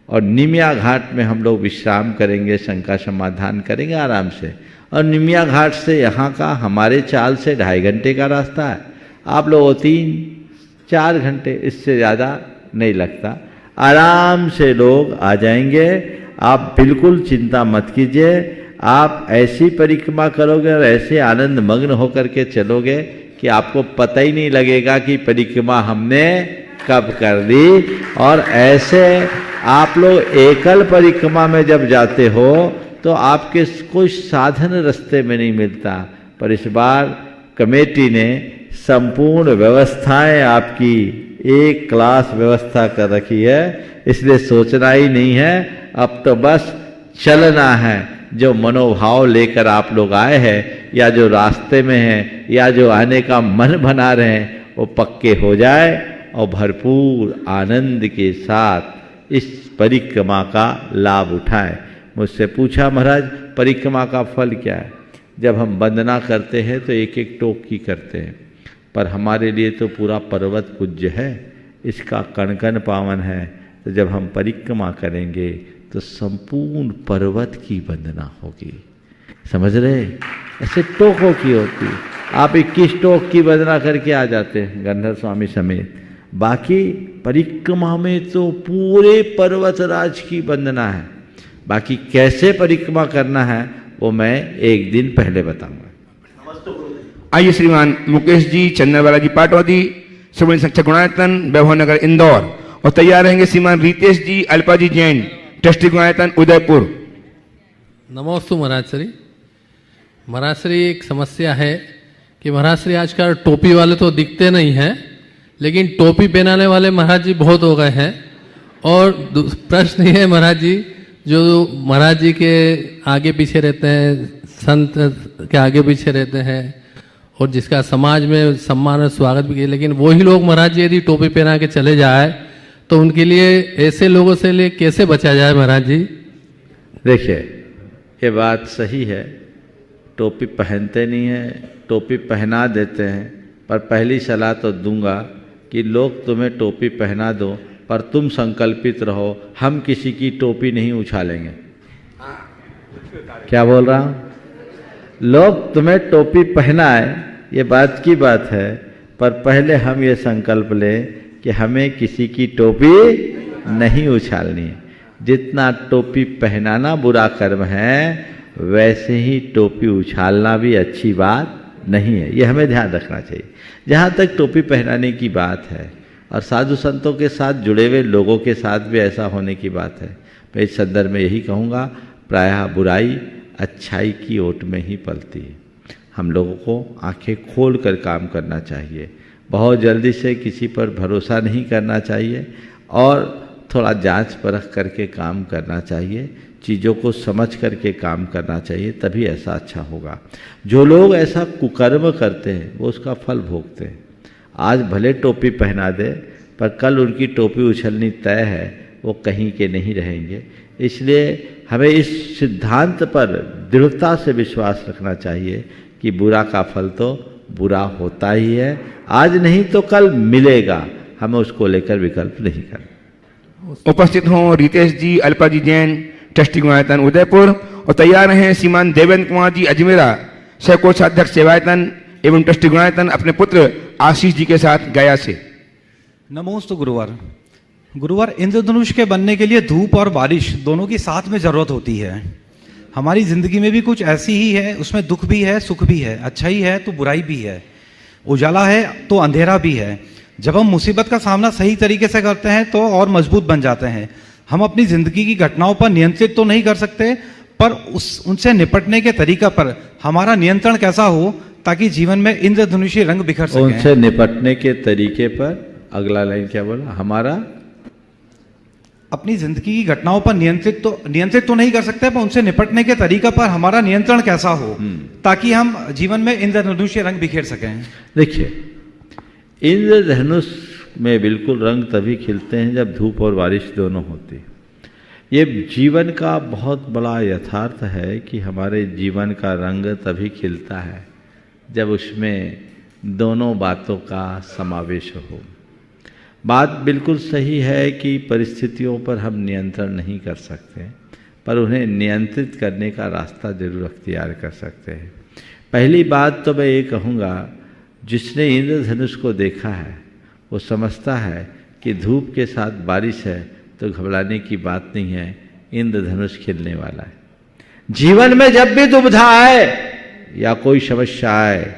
और निमिया घाट में हम लोग विश्राम करेंगे, शंका समाधान करेंगे आराम से। और निमिया घाट से यहाँ का हमारे चाल से 2.5 घंटे का रास्ता है। आप लोगों 3-4 घंटे, इससे ज़्यादा नहीं लगता। आराम से लोग आ जाएंगे। आप बिल्कुल चिंता मत कीजिए। आप ऐसी परिक्रमा करोगे और ऐसे आनंद मग्न होकर के चलोगे कि आपको पता ही नहीं लगेगा कि परिक्रमा हमने कब कर दी। और ऐसे आप लोग एकल परिक्रमा में जब जाते हो तो आपके कोई साधन रास्ते में नहीं मिलता, पर इस बार कमेटी ने संपूर्ण व्यवस्थाएं आपकी एक क्लास व्यवस्था कर रखी है, इसलिए सोचना ही नहीं है, अब तो बस चलना है। जो मनोभाव लेकर आप लोग आए हैं, या जो रास्ते में हैं, या जो आने का मन बना रहे हैं, वो पक्के हो जाए और भरपूर आनंद के साथ इस परिक्रमा का लाभ उठाएं। मुझसे पूछा, महाराज परिक्रमा का फल क्या है? जब हम वंदना करते हैं तो एक एक टोक की करते हैं, पर हमारे लिए तो पूरा पर्वत पूज्य है, इसका कण कण पावन है। तो जब हम परिक्रमा करेंगे तो संपूर्ण पर्वत की वंदना होगी। समझ रहे? ऐसे टोकों की होती। आप 21 टोक की वंदना करके आ जाते हैं गंधर्व स्वामी समेत। बाकी परिक्रमा में तो पूरे पर्वतराज की वंदना है। बाकी कैसे परिक्रमा करना है वो मैं एक दिन पहले बताऊंगा। आइए श्रीमान मुकेश जी, चंद्रवाला जी पाटौदी, सुब्रमण्य संक्षक गुणायतन, वैभव नगर इंदौर, और तैयार रहेंगे श्रीमान रितेश जी, अल्पा जी जैन, ट्रस्टी गुणायतन उदयपुर। नमोस्तु महाराज श्री। महाराज श्री, एक समस्या है कि महाराज श्री आजकल टोपी वाले तो दिखते नहीं हैं, लेकिन टोपी पहनाने वाले महाराज जी बहुत हो गए हैं। और प्रश्न ये है महाराज जी, जो महाराज जी के आगे पीछे रहते हैं संत के आगे पीछे रहते हैं और जिसका समाज में सम्मान और स्वागत भी किया, लेकिन वही लोग महाराज जी यदि टोपी पहना के चले जाए तो उनके लिए ऐसे लोगों से लिए कैसे बचा जाए महाराज जी? देखिए, ये बात सही है, टोपी पहनते नहीं हैं, टोपी पहना देते हैं, पर पहली सलाह तो दूंगा कि लोग तुम्हें टोपी पहना दो पर तुम संकल्पित रहो, हम किसी की टोपी नहीं उछालेंगे। क्या बोल रहा हूं? लोग तुम्हें टोपी पहनाए ये बात की बात है, पर पहले हम ये संकल्प लें कि हमें किसी की टोपी नहीं उछालनी है। जितना टोपी पहनाना बुरा कर्म है, वैसे ही टोपी उछालना भी अच्छी बात नहीं है। ये हमें ध्यान रखना चाहिए। जहाँ तक टोपी पहनाने की बात है और साधु संतों के साथ जुड़े हुए लोगों के साथ भी ऐसा होने की बात है, मैं इस संदर्भ में यही कहूँगा, प्रायः बुराई अच्छाई की ओट में ही पलती है। हम लोगों को आंखें खोल कर काम करना चाहिए, बहुत जल्दी से किसी पर भरोसा नहीं करना चाहिए और थोड़ा जांच परख करके काम करना चाहिए, चीज़ों को समझ करके काम करना चाहिए, तभी ऐसा अच्छा होगा। जो लोग ऐसा कुकर्म करते हैं वो उसका फल भोगते हैं। आज भले टोपी पहना दे पर कल उनकी टोपी उछलनी तय है, वो कहीं के नहीं रहेंगे। इसलिए हमें इस सिद्धांत पर दृढ़ता से विश्वास रखना चाहिए कि बुरा का फल तो बुरा होता ही है, आज नहीं तो कल मिलेगा, हमें उसको लेकर विकल्प नहीं करना। उपस्थित हों रितेश जी, अल्पा जी जैन, ट्रस्टी गुणायतन उदयपुर, और तैयार हैं श्रीमान देवेंद्र कुमार जी अजमेरा, सहकोषाध्यक्ष सेवायतन एवं ट्रस्टी गुणायतन, अपने पुत्र आशीष जी के साथ गया से। नमोस्तु गुरुवार। गुरुवार, इंद्रधनुष के बनने के लिए धूप और बारिश दोनों की साथ में जरूरत होती है। हमारी जिंदगी में भी कुछ ऐसी ही है, उसमें दुख भी है, सुख भी है, अच्छाई है तो बुराई भी है, उजाला है तो अंधेरा भी है। जब हम मुसीबत का सामना सही तरीके से करते हैं तो और मजबूत बन जाते हैं। हम अपनी जिंदगी की घटनाओं पर नियंत्रित तो नहीं कर सकते, पर उनसे निपटने के तरीका पर हमारा नियंत्रण कैसा हो ताकि जीवन में इंद्रधनुषी रंग बिखर सके। उनसे निपटने के तरीके पर, अगला लाइन क्या बोला? हमारा अपनी जिंदगी की घटनाओं पर नियंत्रित तो नहीं कर सकते, पर उनसे निपटने के तरीका पर हमारा नियंत्रण कैसा हो ताकि हम जीवन में इंद्रधनुषी रंग बिखेर सकें। देखिए, इंद्रधनुष में बिल्कुल रंग तभी खिलते हैं जब धूप और बारिश दोनों होती। ये जीवन का बहुत बड़ा यथार्थ है कि हमारे जीवन का रंग तभी खिलता है जब उसमें दोनों बातों का समावेश हो। बात बिल्कुल सही है कि परिस्थितियों पर हम नियंत्रण नहीं कर सकते, पर उन्हें नियंत्रित करने का रास्ता जरूर अख्तियार कर सकते हैं। पहली बात तो मैं ये कहूँगा, जिसने इंद्रधनुष को देखा है वो समझता है कि धूप के साथ बारिश है तो घबराने की बात नहीं है, इंद्रधनुष खिलने वाला है। जीवन में जब भी दुविधा आए या कोई समस्या आए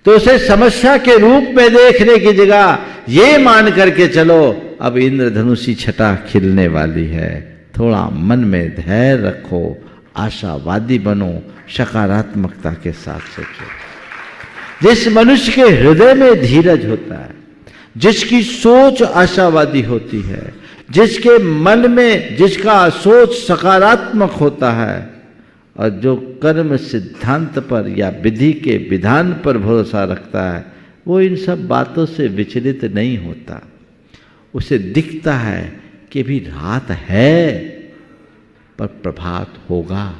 तो उसे समस्या के रूप में देखने की जगह ये मान करके चलो अब इंद्रधनुषी छटा खिलने वाली है। थोड़ा मन में धैर्य रखो, आशावादी बनो, सकारात्मकता के साथ सोचो। जिस मनुष्य के हृदय में धीरज होता है, जिसकी सोच आशावादी होती है, जिसके मन में जिसका सोच सकारात्मक होता है और जो कर्म सिद्धांत पर या विधि के विधान पर भरोसा रखता है, वो इन सब बातों से विचलित नहीं होता। उसे दिखता है कि भी रात है पर प्रभात होगा,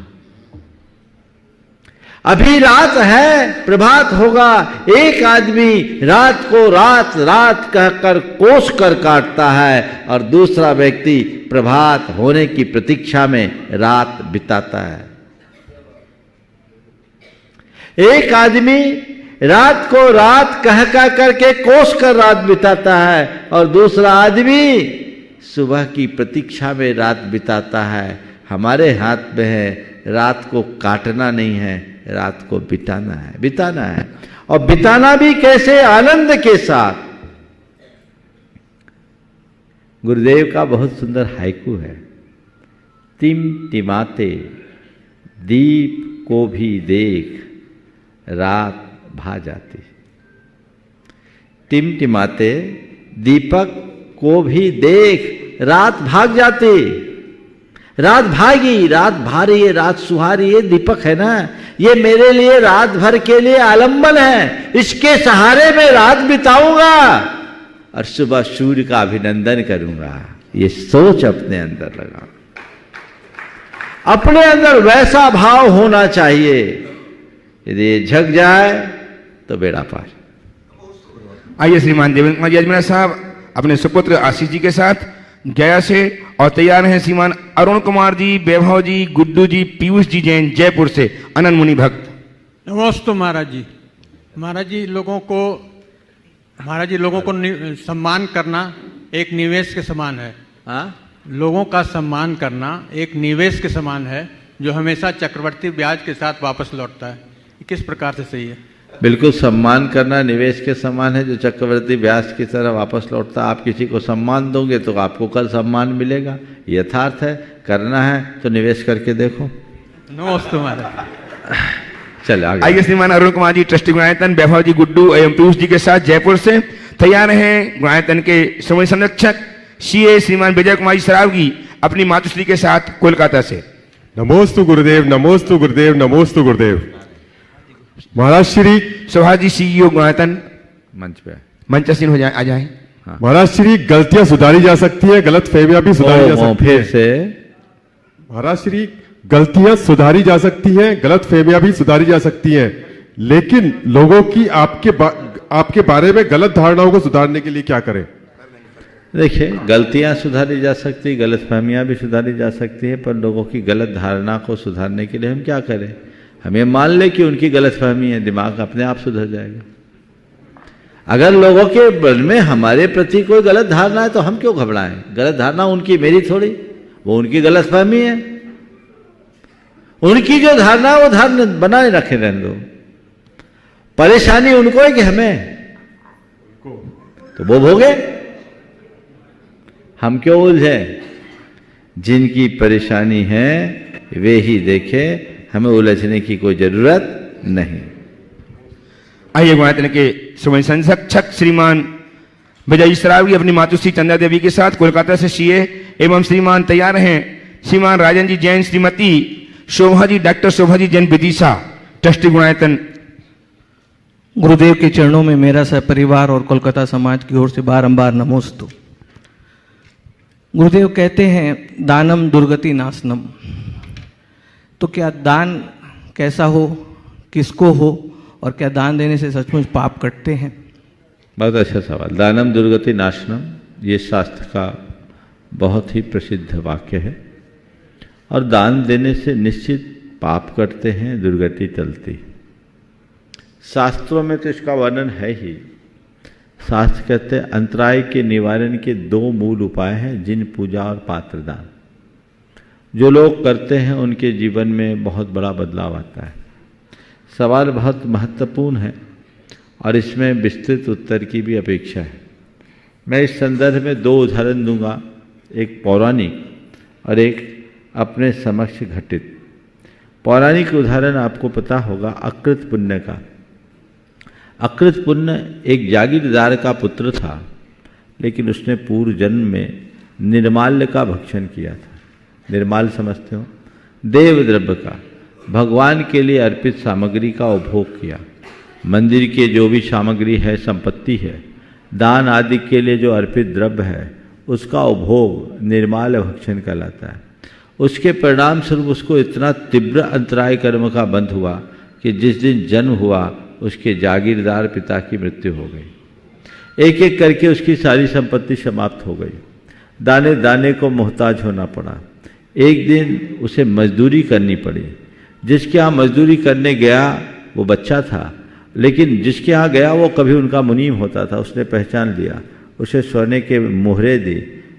अभी रात है प्रभात होगा। एक आदमी रात को रात रात कहकर कोस कर काटता है और दूसरा व्यक्ति प्रभात होने की प्रतीक्षा में रात बिताता है। एक आदमी रात को रात कह करके कोस कर रात बिताता है और दूसरा आदमी सुबह की प्रतीक्षा में रात बिताता है। हमारे हाथ में है, रात को काटना नहीं है, रात को बिताना है और बिताना भी कैसे? आनंद के साथ। गुरुदेव का बहुत सुंदर हाइकू है, टिमटिमाते दीप को भी देख रात भा जाती। टिमटिमाते दीपक को भी देख रात भाग जाती। रात भागी, रात भारी है, रात सुहारी, ये दीपक है ना, ये मेरे लिए रात भर के लिए आलंबन है, इसके सहारे में रात बिताऊंगा और सुबह सूर्य का अभिनंदन करूंगा। ये सोच अपने अंदर लगा, अपने अंदर वैसा भाव होना चाहिए। यदि ये झक जाए तो बेड़ा पार। आइए श्रीमान देवेंद्र कुमार जी अजमेरा साहब अपने सुपुत्र आशीष जी के साथ गया से और तैयार हैं श्रीमान अरुण कुमार जी, वैभव जी, गुड्डू जी, पीयूष जी जैन जयपुर से, अनंत मुनि भक्त। नमस्ते महाराज जी। महाराज जी लोगों को सम्मान करना एक निवेश के समान है। हाँ, लोगों का सम्मान करना एक निवेश के समान है जो हमेशा चक्रवर्ती ब्याज के साथ वापस लौटता है। किस प्रकार से सही है? बिल्कुल, सम्मान करना निवेश के समान है जो चक्रवर्ती ब्याज की तरह वापस लौटता है। आप किसी को सम्मान दोगे तो आपको कल सम्मान मिलेगा, यथार्थ है। करना है तो निवेश करके देखो। नमस्ते महाराज। चल आगे। आइए श्रीमान अरुण कुमार जी ट्रस्टी गुणायतन, वैभव जी, गुड्डू एवं पीयूष जी के साथ जयपुर से तैयार हैं गुणायतन के समय संरक्षक सीए श्रीमान विजय कुमार जी सरावगी अपनी मातुश्री के साथ कोलकाता से। नमोस्तु गुरुदेव, नमोस्तु गुरुदेव, नमोस्तु गुरुदेव। महाराज श्री सुभाजी सीईओ गुणायतन मंच पे मंचसीन हो जाए, आ जाए। हाँ। महाराज श्री गलतियां सुधारी जा सकती है, गलत फहमियां भी सुधारी जा सकती है। फिर से महाराज श्री गलतियां सुधारी जा सकती हैं, गलत फहमियां भी सुधारी जा सकती हैं, लेकिन लोगों की आपके बारे में गलत धारणाओं को सुधारने के लिए क्या करें? देखिए, गलतियां सुधारी जा सकती, गलतफहमियां भी सुधारी जा सकती है, पर लोगों की गलत धारणा को सुधारने के लिए हम क्या करें? हम ये मान ले कि उनकी गलतफहमी है, दिमाग अपने आप सुधर जाएगा। अगर लोगों के मन में हमारे प्रति कोई गलत धारणा है तो हम क्यों घबराएं? गलत धारणा उनकी, मेरी थोड़ी, वो उनकी गलतफहमी है। उनकी जो धारणा वो धारणा बनाए रखे रहने दो। परेशानी उनको है कि हमें, तो वो भोगे, हम क्यों उलझे? जिनकी परेशानी है वे ही देखे, हमें उलझने की कोई जरूरत नहीं। आइए गुणायतन के समय संरक्षक श्रीमान विजय सरावगी अपनी मातुश्री चंदा देवी के साथ कोलकाता से सीए एवं श्रीमान तैयार हैं श्रीमान राजन जी जैन, श्रीमती शोभा जी, डॉक्टर शोभा जी जैन विदिशा, ट्रस्टी गुणायतन। गुरुदेव के चरणों में मेरा सपरिवार और कोलकाता समाज की ओर से बारंबार नमोस्तु। गुरुदेव कहते हैं दानम दुर्गति नाशनम, तो क्या दान कैसा हो, किसको हो, और क्या दान देने से सचमुच पाप कटते हैं? बहुत अच्छा सवाल। दानम दुर्गति नाशनम, ये शास्त्र का बहुत ही प्रसिद्ध वाक्य है, और दान देने से निश्चित पाप कटते हैं, दुर्गति टलती। शास्त्रों में तो इसका वर्णन है ही। शास्त्र कहते हैं अंतराय के निवारण के दो मूल उपाय हैं, जिन पूजा और पात्र दान। जो लोग करते हैं उनके जीवन में बहुत बड़ा बदलाव आता है। सवाल बहुत महत्वपूर्ण है और इसमें विस्तृत उत्तर की भी अपेक्षा है। मैं इस संदर्भ में दो उदाहरण दूंगा, एक पौराणिक और एक अपने समक्ष घटित। पौराणिक उदाहरण आपको पता होगा अकृत पुण्य का। अकृत पुण्य एक जागीरदार का पुत्र था, लेकिन उसने पूर्व जन्म में निर्माल्य का भक्षण किया था। निर्माल समझते हो? देव द्रव्य का, भगवान के लिए अर्पित सामग्री का उपभोग किया। मंदिर के जो भी सामग्री है, संपत्ति है, दान आदि के लिए जो अर्पित द्रव्य है, उसका उपभोग निर्माल्य भक्षण कहलाता है। उसके परिणाम स्वरूप उसको इतना तीव्र अंतराय कर्म का बंध हुआ कि जिस दिन जन्म हुआ उसके जागीरदार पिता की मृत्यु हो गई। एक एक करके उसकी सारी संपत्ति समाप्त हो गई। दाने दाने को मोहताज होना पड़ा। एक दिन उसे मजदूरी करनी पड़ी। जिसके यहाँ मजदूरी करने गया वो बच्चा था, लेकिन जिसके यहाँ गया वो कभी उनका मुनीम होता था। उसने पहचान लिया, उसे सोने के मुहरे दी,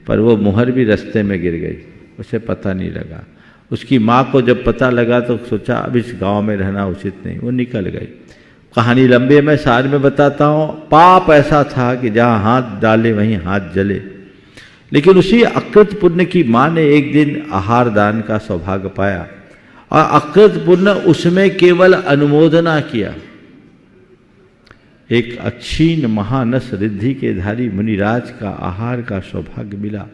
पर वो मुहर भी रास्ते में गिर गई, उसे पता नहीं लगा। उसकी माँ को जब पता लगा तो सोचा अब इस गांव में रहना उचित नहीं, वो निकल गई। कहानी लंबी है, मैं सार में बताता हूँ। पाप ऐसा था कि जहाँ हाथ डाले वहीं हाथ जले। लेकिन उसी अकृत पुण्य की माँ ने एक दिन आहार दान का सौभाग्य पाया, और अकृत पुण्य उसमें केवल अनुमोदना किया। एक अक्षीण महानस रिद्धि के धारी मुनिराज का आहार का सौभाग्य मिला,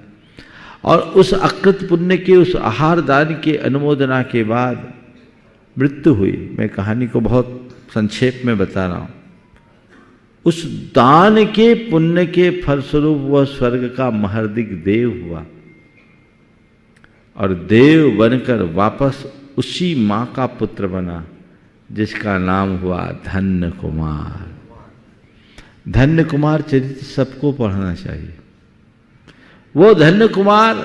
और उस अकृत पुण्य के उस आहार दान के अनुमोदना के बाद मृत्यु हुई। मैं कहानी को बहुत संक्षेप में बता रहा हूं। उस दान के पुण्य के फलस्वरूप वह स्वर्ग का महर्दिक देव हुआ और देव बनकर वापस उसी मां का पुत्र बना जिसका नाम हुआ धन्य कुमार। धन्य कुमार चरित्र सबको पढ़ना चाहिए। वो धन्य कुमार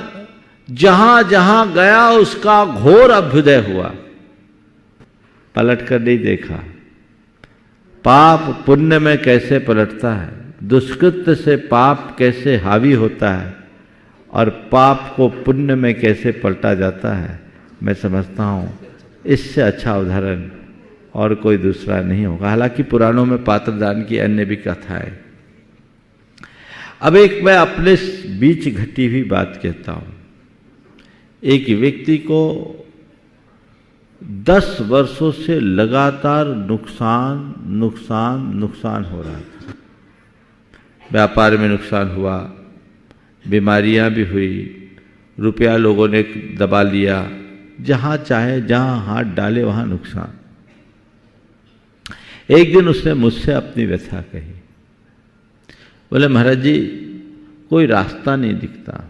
जहां जहां गया उसका घोर अभ्युदय हुआ, पलट कर नहीं देखा। पाप पुण्य में कैसे पलटता है, दुष्कृत्य से पाप कैसे हावी होता है और पाप को पुण्य में कैसे पलटा जाता है, मैं समझता हूं इससे अच्छा उदाहरण और कोई दूसरा नहीं होगा। हालांकि पुराणों में पात्रदान की अन्य भी कथाएं। अब एक मैं अपने बीच घटी हुई बात कहता हूं। एक व्यक्ति को 10 वर्षों से लगातार नुकसान हो रहा था। व्यापार में नुकसान हुआ, बीमारियां भी हुई, रुपया लोगों ने दबा लिया, जहां चाहे जहां हाथ डाले वहां नुकसान। एक दिन उसने मुझसे अपनी व्यथा कही। बोले महाराज जी कोई रास्ता नहीं दिखता,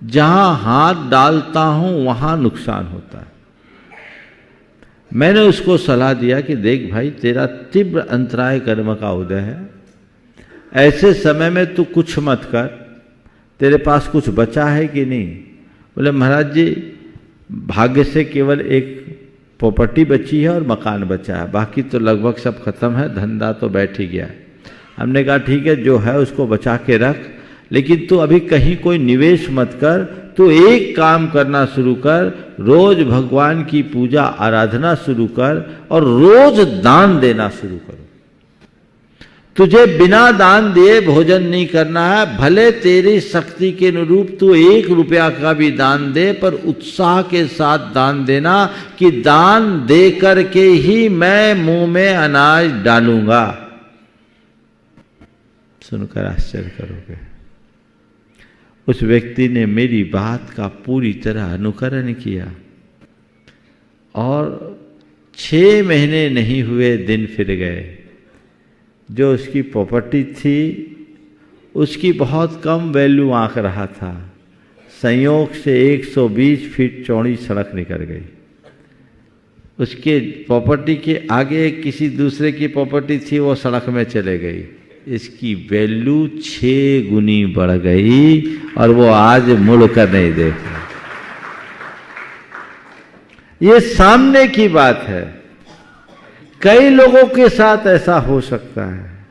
जहां हाथ डालता हूं वहां नुकसान होता है। मैंने उसको सलाह दिया कि देख भाई, तेरा तीव्र अंतराय कर्म का उदय है, ऐसे समय में तू कुछ मत कर, तेरे पास कुछ बचा है कि नहीं? बोले महाराज जी भाग्य से केवल एक प्रॉपर्टी बची है और मकान बचा है, बाकी तो लगभग सब खत्म है, धंधा तो बैठ ही गया है। हमने कहा ठीक है, जो है उसको बचा के रख, लेकिन तू अभी कहीं कोई निवेश मत कर, तू एक काम करना शुरू कर, रोज भगवान की पूजा आराधना शुरू कर और रोज दान देना शुरू कर। तुझे बिना दान दिए भोजन नहीं करना है, भले तेरी शक्ति के अनुरूप तू 1 रुपया का भी दान दे, पर उत्साह के साथ दान देना कि दान दे करके ही मैं मुंह में अनाज डालूंगा। सुनकर आश्चर्य करोगे, उस व्यक्ति ने मेरी बात का पूरी तरह अनुकरण किया और 6 महीने नहीं हुए दिन फिर गए। जो उसकी प्रॉपर्टी थी उसकी बहुत कम वैल्यू आंक रहा था, संयोग से 120 फीट चौड़ी सड़क निकल गई। उसके प्रॉपर्टी के आगे किसी दूसरे की प्रॉपर्टी थी, वो सड़क में चले गई। इसकी वैल्यू 6 गुनी बढ़ गई और वो आज मुड़ कर नहीं देख रहा। ये सामने की बात है। कई लोगों के साथ ऐसा हो सकता है,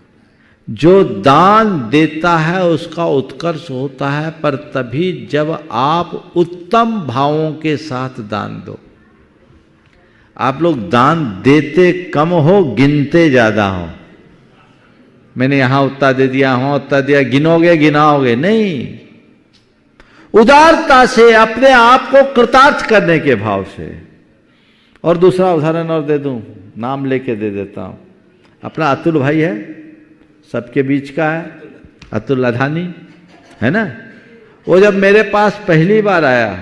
जो दान देता है उसका उत्कर्ष होता है, पर तभी जब आप उत्तम भावों के साथ दान दो। आप लोग दान देते कम हो, गिनते ज्यादा हो। मैंने यहां उतना दे दिया, वहां उतना दिया, गिनोगे गिनाओगे नहीं। उदारता से, अपने आप को कृतार्थ करने के भाव से। और दूसरा उदाहरण और दे दूं, नाम लेके दे देता हूं। अपना अतुल भाई है, सबके बीच का है, अतुल अधानी है ना। वो जब मेरे पास पहली बार आया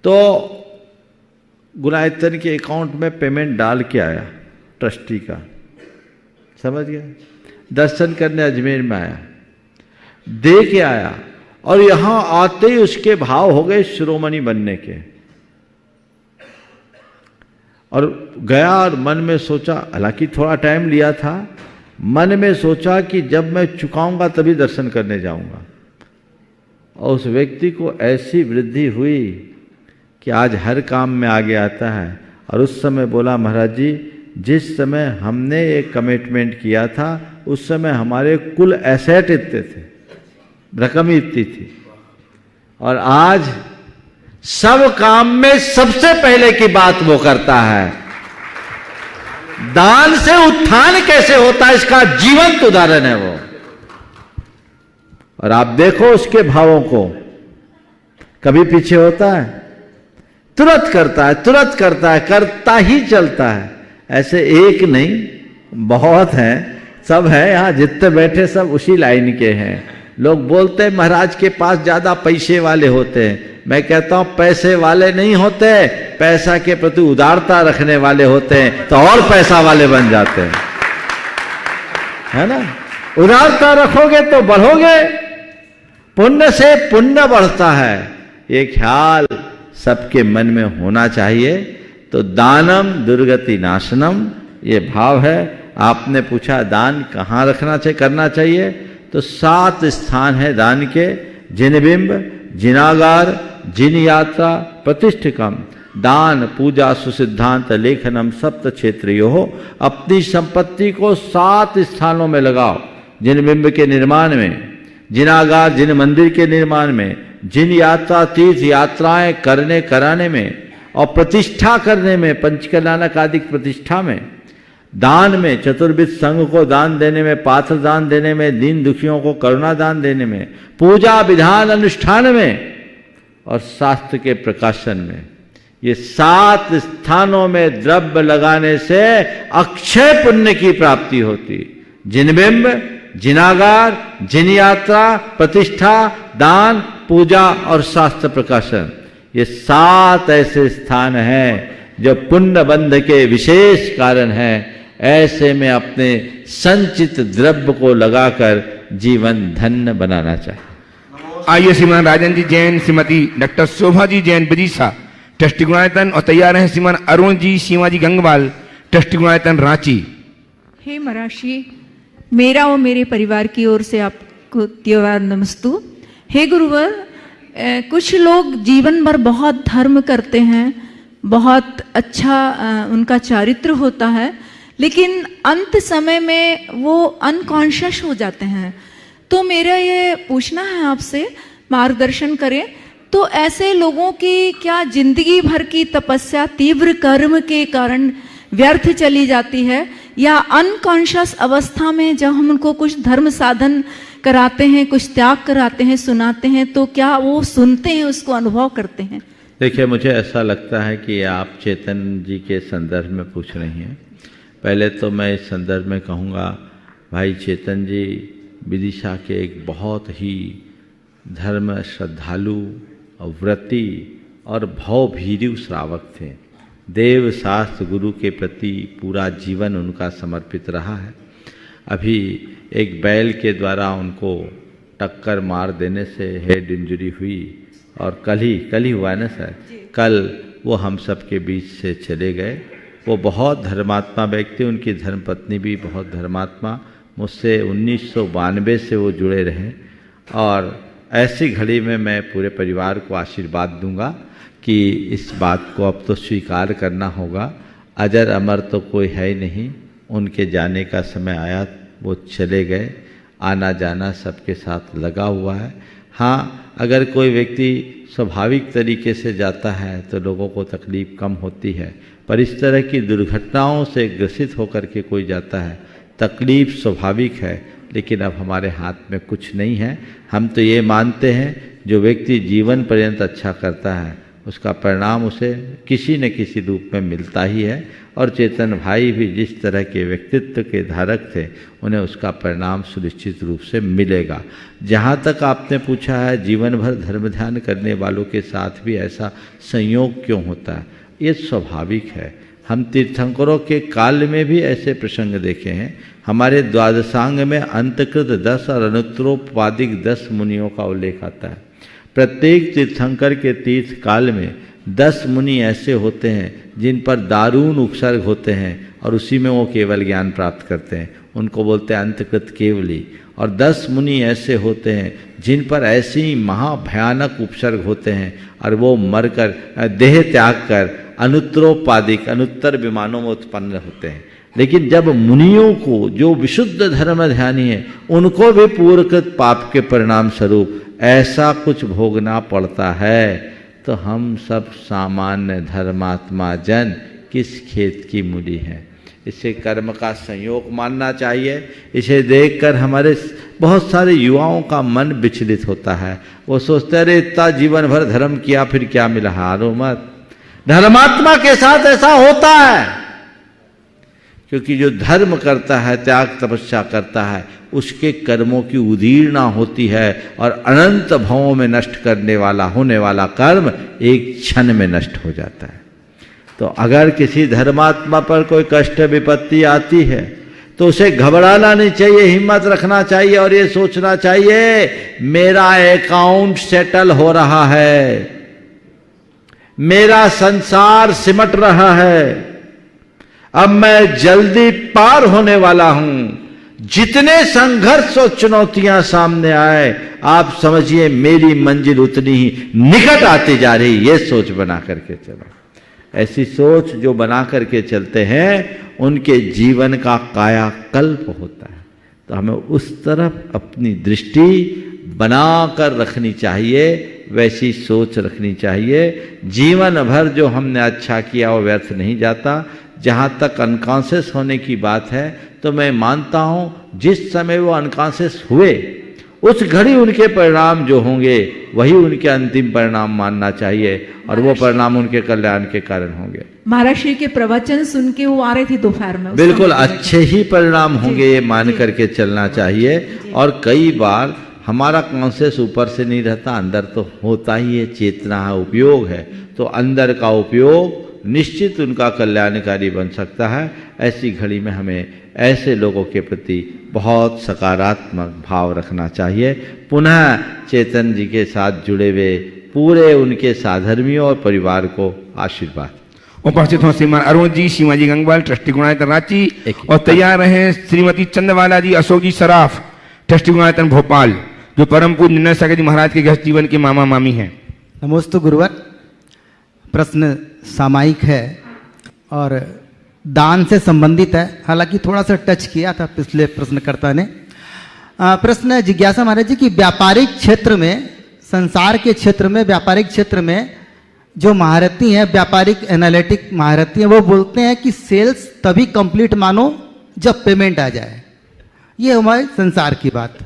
तो गुणायतन के अकाउंट में पेमेंट डाल के आया, ट्रस्टी का, समझ गया। दर्शन करने अजमेर में आया, दे के आया और यहां आते ही उसके भाव हो गए शिरोमणि बनने के। और गया और मन में सोचा, हालांकि थोड़ा टाइम लिया था, मन में सोचा कि जब मैं चुकाऊंगा तभी दर्शन करने जाऊंगा। और उस व्यक्ति को ऐसी वृद्धि हुई कि आज हर काम में आगे आता है। और उस समय बोला, महाराज जी जिस समय हमने एक कमिटमेंट किया था उस समय हमारे कुल एसेट इतने थे, रकम इतनी थी, और आज सब काम में सबसे पहले की बात वो करता है। दान से उत्थान कैसे होता है इसका जीवंत उदाहरण है वो। और आप देखो उसके भावों को, कभी पीछे होता है, तुरंत करता है, तुरंत करता है, करता ही चलता है। ऐसे एक नहीं बहुत हैं, सब है यहां जितने बैठे सब उसी लाइन के हैं। लोग बोलते हैं महाराज के पास ज्यादा पैसे वाले होते हैं। मैं कहता हूं पैसे वाले नहीं होते, पैसा के प्रति उदारता रखने वाले होते हैं, तो और पैसा वाले बन जाते हैं, है ना। उदारता रखोगे तो बढ़ोगे, पुण्य से पुण्य बढ़ता है, ये ख्याल सबके मन में होना चाहिए। तो दानम दुर्गति नाशनम ये भाव है। आपने पूछा दान कहाँ रखना चाहिए, करना चाहिए, तो 7 स्थान है दान के, जिनबिंब, जिनागार, जिन यात्रा, प्रतिष्ठिकम, दान, पूजा, सुसिद्धांत, लेखनम, सप्त क्षेत्रियो हो। अपनी संपत्ति को 7 स्थानों में लगाओ, जिनबिंब के निर्माण में, जिनागार जिन मंदिर के निर्माण में, जिन यात्रा तीर्थ यात्राएं करने कराने में, और प्रतिष्ठा करने में, पंचकल्याणक आदि प्रतिष्ठा में, दान में, चतुर्विध संघ को दान देने में, पात्र दान देने में, दीन दुखियों को करुणा दान देने में, पूजा विधान अनुष्ठान में और शास्त्र के प्रकाशन में। ये 7 स्थानों में द्रव्य लगाने से अक्षय पुण्य की प्राप्ति होती। जिनबिंब, जिनागार, जिन यात्रा, प्रतिष्ठा, दान, पूजा और शास्त्र प्रकाशन, ये 7 ऐसे स्थान हैं जो पुण्य बंध के विशेष कारण हैं। ऐसे में अपने संचित द्रव्य को लगाकर जीवन धन्य बनाना चाहिए। आइए श्रीमान राजन जी जैन, श्रीमती डॉक्टर शोभा जी जैन विदिशा, ट्रस्टी गुणायतन, और तैयार हैं श्रीमान अरुण जी, सीमा जी गंगवाल, ट्रस्टी गुणायतन रांची। हे महर्षि, मेरा और मेरे परिवार की ओर से आपको त्योहार नमस्तु। हे गुरुवर, कुछ लोग जीवन भर बहुत धर्म करते हैं, बहुत अच्छा उनका चारित्र होता है, लेकिन अंत समय में वो अनकॉन्शियस हो जाते हैं। तो मेरा ये पूछना है आपसे, मार्गदर्शन करें। तो ऐसे लोगों की क्या जिंदगी भर की तपस्या तीव्र कर्म के कारण व्यर्थ चली जाती है, या अनकॉन्शियस अवस्था में जब हम उनको कुछ धर्म साधन कराते हैं, कुछ त्याग कराते हैं, सुनाते हैं, तो क्या वो सुनते हैं, उसको अनुभव करते हैं? देखिए, मुझे ऐसा लगता है कि आप चेतन जी के संदर्भ में पूछ रही हैं। पहले तो मैं इस संदर्भ में कहूँगा, भाई चेतन जी विदिशा के एक बहुत ही धर्म श्रद्धालु, व्रती और भवभीरू श्रावक थे। देव शास्त्र गुरु के प्रति पूरा जीवन उनका समर्पित रहा है। अभी एक बैल के द्वारा उनको टक्कर मार देने से हेड इंजरी हुई, और कल ही हुआ ना सर, कल वो हम सब के बीच से चले गए। वो बहुत धर्मात्मा व्यक्ति, उनकी धर्मपत्नी भी बहुत धर्मात्मा, मुझसे 1992 से वो जुड़े रहे। और ऐसी घड़ी में मैं पूरे परिवार को आशीर्वाद दूंगा कि इस बात को अब तो स्वीकार करना होगा। अजर अमर तो कोई है ही नहीं, उनके जाने का समय आया, वो चले गए। आना जाना सबके साथ लगा हुआ है। हाँ, अगर कोई व्यक्ति स्वाभाविक तरीके से जाता है तो लोगों को तकलीफ कम होती है, पर इस तरह की दुर्घटनाओं से ग्रसित होकर के कोई जाता है, तकलीफ स्वाभाविक है, लेकिन अब हमारे हाथ में कुछ नहीं है। हम तो ये मानते हैं जो व्यक्ति जीवन पर्यंत अच्छा करता है उसका परिणाम उसे किसी न किसी रूप में मिलता ही है। और चेतन भाई भी जिस तरह के व्यक्तित्व के धारक थे, उन्हें उसका परिणाम सुनिश्चित रूप से मिलेगा। जहाँ तक आपने पूछा है जीवन भर धर्म ध्यान करने वालों के साथ भी ऐसा संयोग क्यों होता है, ये स्वाभाविक है। हम तीर्थंकरों के काल में भी ऐसे प्रसंग देखे हैं। हमारे द्वादशांग में अंतकृत 10 और अनुत्तरोपादिक 10 मुनियों का उल्लेख आता है। प्रत्येक तीर्थंकर के तीर्थ काल में 10 मुनि ऐसे होते हैं जिन पर दारुण उपसर्ग होते हैं और उसी में वो केवल ज्ञान प्राप्त करते हैं, उनको बोलते हैं अंतकृत केवली। और 10 मुनि ऐसे होते हैं जिन पर ऐसी महाभयानक उपसर्ग होते हैं और वो मरकर देह त्याग कर अनुत्तरोपादिक अनुत्तर विमानों में उत्पन्न होते हैं। लेकिन जब मुनियों को, जो विशुद्ध धर्म ध्यानी है, उनको भी पूर्वकृत पाप के परिणाम स्वरूप ऐसा कुछ भोगना पड़ता है, तो हम सब सामान्य धर्मात्मा जन किस खेत की मूली हैं। इसे कर्म का संयोग मानना चाहिए। इसे देखकर हमारे बहुत सारे युवाओं का मन विचलित होता है। वो सोचते हैं अरे इतना जीवन भर धर्म किया फिर क्या मिला। हारो मत, धर्मात्मा के साथ ऐसा होता है। क्योंकि जो धर्म करता है, त्याग तपस्या करता है, उसके कर्मों की उदीर्णा होती है और अनंत भवों में नष्ट करने वाला होने वाला कर्म एक क्षण में नष्ट हो जाता है। तो अगर किसी धर्मात्मा पर कोई कष्ट विपत्ति आती है तो उसे घबराना नहीं चाहिए, हिम्मत रखना चाहिए और ये सोचना चाहिए मेरा अकाउंट सेटल हो रहा है, मेरा संसार सिमट रहा है, अब मैं जल्दी पार होने वाला हूं। जितने संघर्ष और चुनौतियां सामने आए, आप समझिए मेरी मंजिल उतनी ही निकट आती जा रही, ये सोच बना करके चलो। ऐसी सोच जो बना करके चलते हैं उनके जीवन का कायाकल्प होता है। तो हमें उस तरफ अपनी दृष्टि बनाकर रखनी चाहिए, वैसी सोच रखनी चाहिए। जीवन भर जो हमने अच्छा किया वो व्यर्थ नहीं जाता। जहाँ तक अनकॉन्शियस होने की बात है तो मैं मानता हूँ जिस समय वो अनकॉन्शियस हुए उस घड़ी उनके परिणाम जो होंगे वही उनके अंतिम परिणाम मानना चाहिए और वो परिणाम उनके कल्याण के कारण होंगे। महाराज श्री के प्रवचन सुन के वो आ रहे थे दोपहर में, बिल्कुल अच्छे ही परिणाम होंगे ये मान करके चलना चाहिए। और कई बार हमारा कॉन्शियस ऊपर से नहीं रहता, अंदर तो होता ही है, चेतना है, उपयोग है। तो अंदर का उपयोग निश्चित उनका कल्याणकारी बन सकता है। ऐसी घड़ी में हमें ऐसे लोगों के प्रति बहुत सकारात्मक भाव रखना चाहिए। पुनः चेतन जी के साथ जुड़े हुए पूरे उनके साधर्मियों और परिवार को आशीर्वाद। उपस्थित हों श्रीमान अरुण जी, सीमा जी गंगवाल, ट्रस्टी गुणायतन रांची, और तैयार रहे श्रीमती चंद्रवाला जी, अशोक जी सराफ, ट्रस्टी गुणायतन भोपाल, जो परम पूज्य निर्णय सागर जी महाराज के गृहस्थ जीवन के मामा मामी हैं। नमोस्तु गुरुवर। प्रश्न सामायिक है और दान से संबंधित है, हालांकि थोड़ा सा टच किया था पिछले प्रश्नकर्ता ने। प्रश्न जिज्ञासा महाराज जी की व्यापारिक क्षेत्र में, संसार के क्षेत्र में, व्यापारिक क्षेत्र में जो महारथी हैं, व्यापारिक एनालिटिक महारथी हैं, वो बोलते हैं कि सेल्स तभी कंप्लीट मानो जब पेमेंट आ जाए। ये हमारे संसार की बात।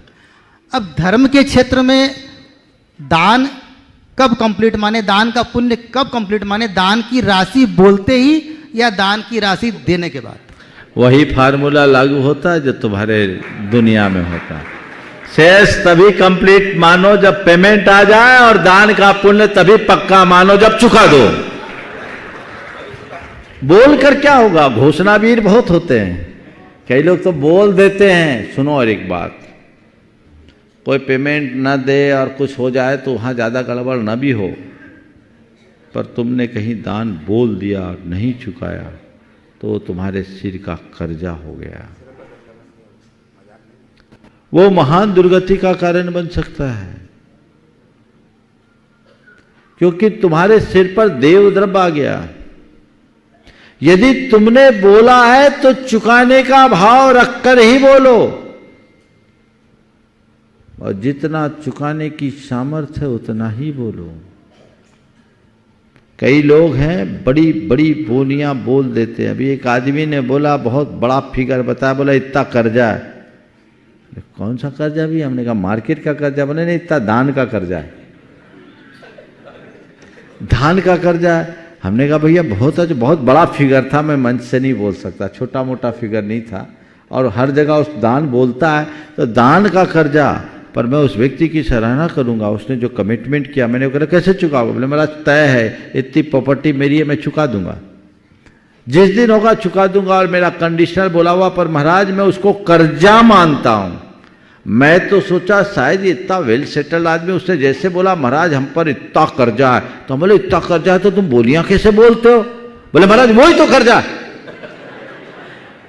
अब धर्म के क्षेत्र में दान कब कंप्लीट माने, दान का पुण्य कब कंप्लीट माने, दान की राशि बोलते ही या दान की राशि देने के बाद? वही फार्मूला लागू होता है जो तुम्हारे दुनिया में होता है। शेष तभी कंप्लीट मानो जब पेमेंट आ जाए और दान का पुण्य तभी पक्का मानो जब चुका दो। बोलकर क्या होगा, घोषणावीर बहुत होते हैं। कई लोग तो बोल देते हैं। सुनो और एक बात, कोई पेमेंट न दे और कुछ हो जाए तो वहाँ ज़्यादा गड़बड़ न भी हो, पर तुमने कहीं दान बोल दिया और नहीं चुकाया तो तुम्हारे सिर का कर्जा हो गया। वो महान दुर्गति का कारण बन सकता है, क्योंकि तुम्हारे सिर पर देवद्रव्य आ गया। यदि तुमने बोला है तो चुकाने का भाव रखकर ही बोलो, और जितना चुकाने की सामर्थ्य है उतना ही बोलो। कई लोग हैं बड़ी बड़ी बोलियां बोल देते हैं। अभी एक आदमी ने बोला, बहुत बड़ा फिगर बताया, बोला इतना कर्जा है। कौन सा कर्जा भी? हमने कहा मार्केट का कर्जा। बोले नहीं, इतना दान का कर्जा है। दान का कर्जा है। हमने कहा भैया बहुत बड़ा फिगर था, मैं मंच से नहीं बोल सकता, छोटा मोटा फिगर नहीं था, और हर जगह उस दान बोलता है तो दान का कर्जा। पर मैं उस व्यक्ति की सराहना करूंगा, उसने जो कमिटमेंट किया। मैंने कहा कैसे चुकाओगे? बोले मेरा तय है, इतनी प्रॉपर्टी मेरी है, मैं चुका दूंगा, जिस दिन होगा चुका दूंगा। और मेरा कंडीशनल बोला हुआ, पर महाराज मैं उसको कर्जा मानता हूं। मैं तो सोचा शायद इतना वेल सेटल्ड आदमी, उसने जैसे बोला महाराज हम पर इतना कर्जा है, तो बोले इतना कर्जा है तो तुम बोलियां कैसे बोलते हो? बोले महाराज वही तो कर्जा है।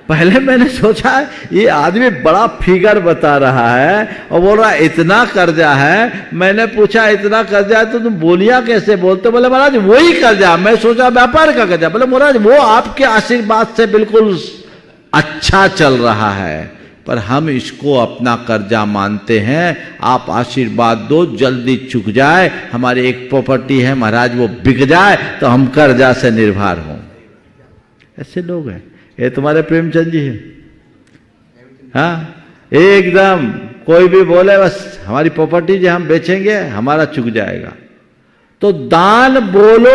पहले मैंने सोचा ये आदमी बड़ा फिगर बता रहा है और बोल रहा है इतना कर्जा है। मैंने पूछा इतना कर्जा है तो तुम बोलियां कैसे बोलते? बोले महाराज वही कर्जा। मैं सोचा व्यापार का कर्जा। बोले महाराज वो आपके आशीर्वाद से बिल्कुल अच्छा चल रहा है, पर हम इसको अपना कर्जा मानते हैं। आप आशीर्वाद दो, जल्दी चुक जाए। हमारी एक प्रॉपर्टी है महाराज, वो बिक जाए तो हम कर्जा से निर्भर हों। ऐसे लोग हैं। ये तुम्हारे प्रेमचंद जी है। हाँ, एकदम कोई भी बोले बस हमारी प्रॉपर्टी जो हम बेचेंगे हमारा चुक जाएगा। तो दान बोलो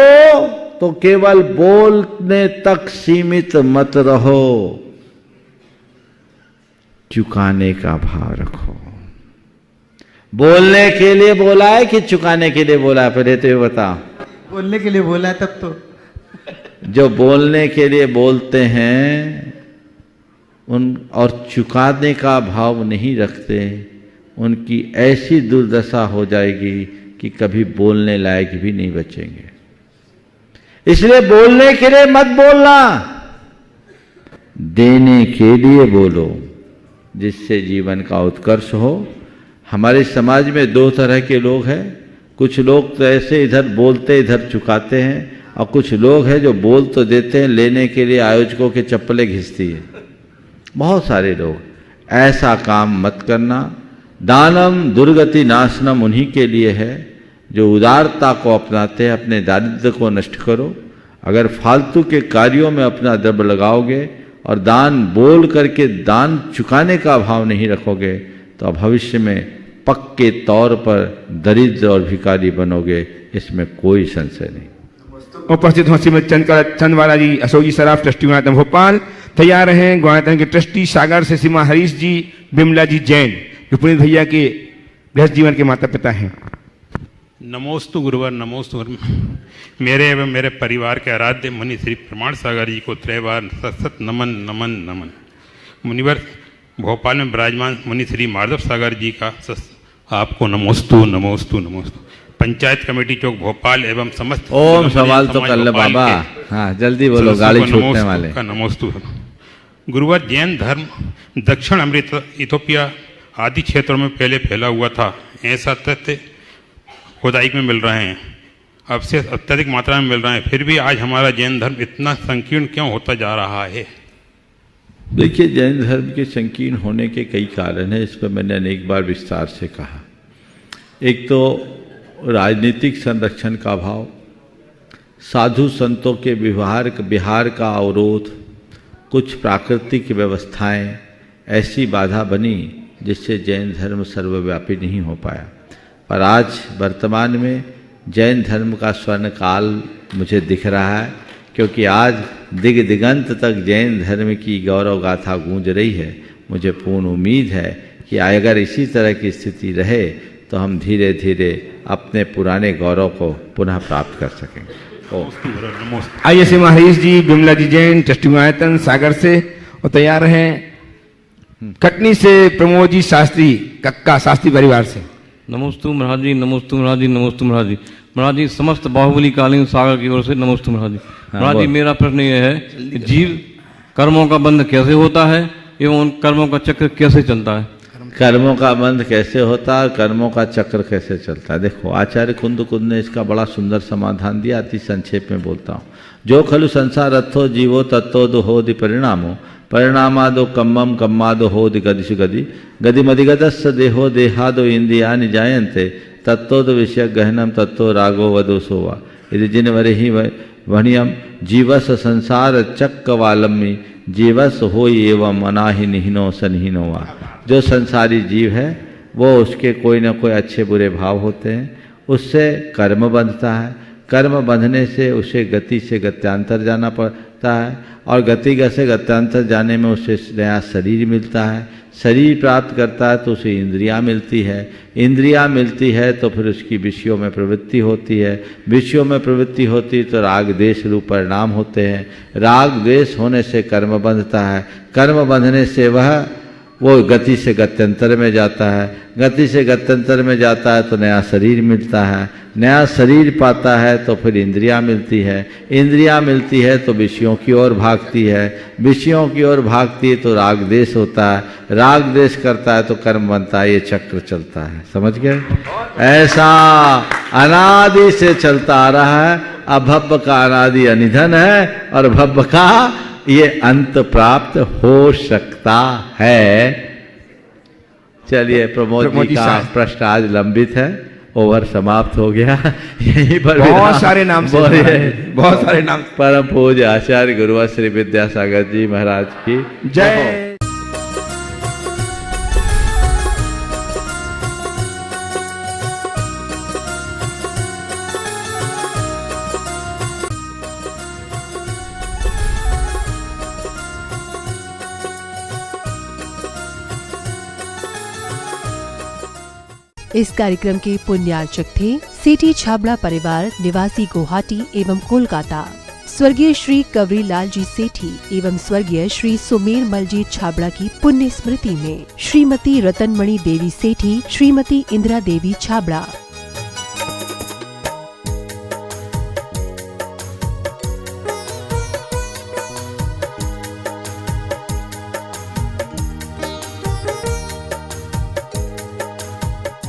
तो केवल बोलने तक सीमित मत रहो। चुकाने का भाव रखो। बोलने के लिए बोला है कि चुकाने के लिए बोला है? पहले तो ये बताओ। बोलने के लिए बोला है तब तो। जो बोलने के लिए बोलते हैं उन और चुकाने का भाव नहीं रखते, उनकी ऐसी दुर्दशा हो जाएगी कि कभी बोलने लायक भी नहीं बचेंगे। इसलिए बोलने के लिए मत बोलना, देने के लिए बोलो, जिससे जीवन का उत्कर्ष हो। हमारे समाज में दो तरह के लोग हैं। कुछ लोग तो ऐसे इधर बोलते इधर चुकाते हैं, और कुछ लोग हैं जो बोल तो देते हैं, लेने के लिए आयोजकों के चप्पलें घिसती है। बहुत सारे लोग, ऐसा काम मत करना। दानम दुर्गति नाशनम उन्हीं के लिए है जो उदारता को अपनाते हैं। अपने दारिद्र्य को नष्ट करो। अगर फालतू के कार्यों में अपना द्रव्य लगाओगे और दान बोल करके दान चुकाने का भाव नहीं रखोगे तो भविष्य में पक्के तौर पर दरिद्र और भिखारी बनोगे, इसमें कोई संशय नहीं। उपस्थित हों श्रीमद चंदवाला जी, अशोक जी सराफ, ट्रस्टी गुणायतन भोपाल। तैयार हैं गुणायतन के ट्रस्टी सागर से सीमा हरीश जी, बिमला जी जैन, जो पुनीत भैया के गृहस्थ जीवन के माता पिता हैं। नमोस्तु गुरुवर, नमोस्तु मेरे एवं मेरे परिवार के आराध्य मुनि श्री प्रमाण सागर जी को त्रैबार सत नमन नमन नमन। मुनिवर भोपाल में विराजमान मुनि श्री माधव सागर जी का आपको नमोस्तु नमोस्तु नमोस्तु। पंचायत कमेटी चौक भोपाल एवं समस्त ओम सवाल तो कर ले बाबा। हाँ जल्दी बोलो, गाड़ी छूटने वाले। का नमोस्तु। गुरुवर, जैन धर्म दक्षिण अमेरिका, इथोपिया आदि क्षेत्रों में पहले फैला हुआ था, ऐसा तथ्य खुदाई में मिल रहे हैं, अब से अत्यधिक मात्रा में मिल रहे हैं। फिर भी आज हमारा जैन धर्म इतना संकीर्ण क्यों होता जा रहा है? देखिए, जैन धर्म के संकीर्ण होने के कई कारण हैं। इस पर मैंने अनेक बार विस्तार से कहा। एक तो राजनीतिक संरक्षण का अभाव, साधु संतों के विहार का अवरोध, कुछ प्राकृतिक व्यवस्थाएं ऐसी बाधा बनी जिससे जैन धर्म सर्वव्यापी नहीं हो पाया। पर आज वर्तमान में जैन धर्म का स्वर्ण काल मुझे दिख रहा है, क्योंकि आज दिगंत तक जैन धर्म की गौरव गाथा गूंज रही है। मुझे पूर्ण उम्मीद है कि अगर इसी तरह की स्थिति रहे तो हम धीरे धीरे अपने पुराने गौरव को पुनः प्राप्त कर सकेंगे। आइए सीमा हरीश जी, बिमला जी जैन, ट्रस्टी गुणायतन सागर से, और तैयार हैं कटनी से प्रमोद जी शास्त्री, कक्का शास्त्री परिवार से। नमोस्तु महाराज जी, नमोस्तु महाराज जी, नमोस्तु महाराज जी। महाराज जी, समस्त बाहुबली कालीन सागर की ओर से नमोस्तु महाराज जी। महाराज जी, मेरा प्रश्न यह है कि जीव कर्मों का बंध कैसे होता है एवं उन कर्मों का चक्र कैसे चलता है? कर्मों का बंध कैसे होता है, कर्मों का चक्र कैसे चलता है? देखो, आचार्य कुंद ने इसका बड़ा सुंदर समाधान दिया। अति संक्षेप में बोलता हूँ। जो खलु संसार रथो जीवो तत्तो होदि परिणामो, परिणामादो कम्मम कम्मादो होदि गदिषु गदि, गदि मदिगदस्स देहो देहादो इंद्रियानि जायन्ते, तत्तो विषय गहनम तत्तो रागो वदो सोवा, यदि जिन वरेहि वणियम जीवस संसार चक्कवालम्मी, जीवस हो एवं अनाहि निहिनो सनहीनो वा। जो संसारी जीव है वो उसके कोई ना कोई अच्छे बुरे भाव होते हैं, उससे कर्म बंधता है। कर्म बंधने से उसे गति से गत्यांतर जाना पड़ता है, और गति से गत्यांतर जाने में उसे नया शरीर मिलता है। शरीर प्राप्त करता है तो उसे इंद्रियां मिलती है। इंद्रियां मिलती है तो फिर उसकी विषयों में प्रवृत्ति होती है। विषयों में प्रवृत्ति होती तो राग द्वेष रूप परिणाम होते हैं। राग द्वेष होने से कर्म बंधता है। कर्म बंधने से वो गति से गत्यंतर में जाता है। गति से गत्यंतर में जाता है तो नया शरीर मिलता है। नया शरीर पाता है तो फिर इंद्रियां मिलती है। इंद्रियां मिलती है तो विषयों की ओर भागती है। विषयों की ओर भागती है तो राग द्वेष होता है। राग द्वेष करता है तो कर्म बनता है। ये चक्र चलता है। समझ गए? ऐसा अनादि से चलता आ रहा है। अभव्य का अनादि अनिधन है और भव्य का ये अंत प्राप्त हो सकता है। चलिए, प्रमोद जी का प्रश्न आज लंबित है, ओवर समाप्त हो गया। यहीं पर बहुत सारे नाम से बहुत सारे नाम। परम पूज्य आचार्य गुरुवर श्री विद्यासागर जी महाराज की जय। इस कार्यक्रम के पुण्यार्चक थे सेठी छाबड़ा परिवार निवासी गुवाहाटी एवं कोलकाता। स्वर्गीय श्री कवरी लाल जी सेठी एवं स्वर्गीय श्री सुमेर मल जी छाबड़ा की पुण्य स्मृति में Shrimati Ratanmani Devi Sethi, Shrimati Indira Devi Chhabra.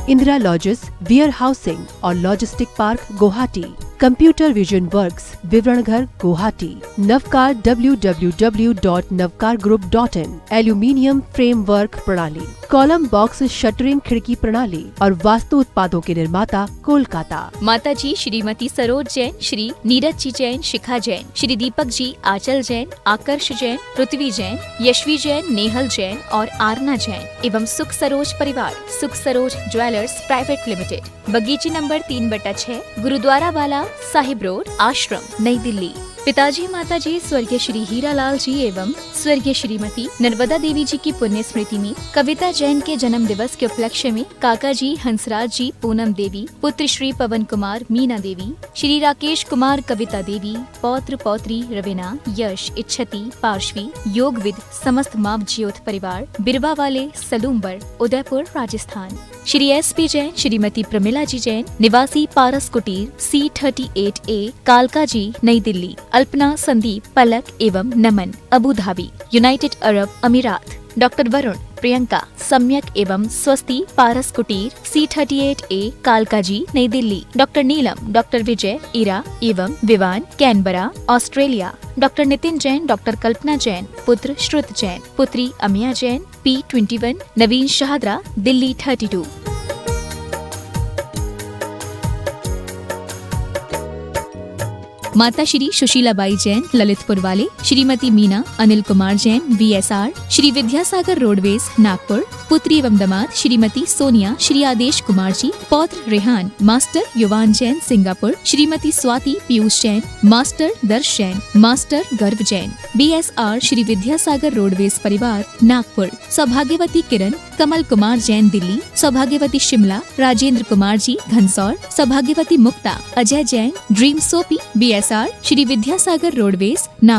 Indira lodges, warehousing और logistic park Guwahati. Computer vision works, Vivaran Ghar Guwahati. Navkar www.navkargroup.in। Aluminium framework प्रणाली, कॉलम बॉक्स शटरिंग खिड़की प्रणाली और वास्तु उत्पादों के निर्माता कोलकाता। माता जी श्रीमती सरोज जैन, श्री नीरज जी जैन, शिखा जैन, श्री दीपक जी, आंचल जैन, आकर्ष जैन, पृथ्वी जैन, यशवी जैन, नेहल जैन और आरना जैन एवं सुख सरोज परिवार, सुख सरोज ज्वेलर्स प्राइवेट लिमिटेड, बगीची नंबर 3/6, गुरुद्वारा वाला साहिब रोड, आश्रम, नई दिल्ली। पिताजी माताजी स्वर्गीय श्री हीरालाल जी एवं स्वर्गीय श्रीमती नर्मदा देवी जी की पुण्य स्मृति में कविता जैन के जन्म दिवस के उपलक्ष्य में काका जी हंसराज जी, पूनम देवी, पुत्र श्री पवन कुमार, मीना देवी, श्री राकेश कुमार, कविता देवी, पौत्र पौत्री रवीना, यश, इच्छति, पार्श्वी, योगविद, समस्त माव ज्योत परिवार, बिरवा वाले, सलूम्बर, उदयपुर, राजस्थान। श्री SP जैन, श्रीमती प्रमिला जी जैन, निवासी पारस कुटीर, C38A, कालका जी, नई दिल्ली। अल्पना, संदीप, पलक एवं नमन, अबू धाबी, यूनाइटेड अरब अमीरात। डॉक्टर वरुण, प्रियंका, सम्यक एवं स्वस्ति, पारस कुटीर, C38A, Kalkaji, New Delhi. Doctor Neelam, doctor Vijay, Ira एवं Vivaan, Canberra, Australia. Doctor Nitin Jain, doctor Kalpana Jain, पुत्र श्रुत जैन, पुत्री अमिया जैन, P21, नवीन शाहदरा, दिल्ली 32। माता श्री सुशीलाबाई जैन, ललितपुर वाले, श्रीमती मीना, अनिल कुमार जैन, VSR, श्री विद्यासागर रोडवेज, नागपुर। पुत्री एवं दामाद श्रीमती सोनिया, श्री आदेश कुमार जी, पौत्र रेहान, मास्टर युवान जैन, सिंगापुर। श्रीमती स्वाति पीयूष जैन, मास्टर दर्श जैन, मास्टर गर्व जैन, BSR, श्री विद्यासागर रोडवेज परिवार, नागपुर। सौभाग्यवती किरण, कमल कुमार जैन, दिल्ली। सौभाग्यवती शिमला, राजेंद्र कुमार जी, घनसौर। सौभाग्यवती Mukta, Ajay Jain, dream soapy, BSR, Shri Vidyasagar roadways, Nagpur.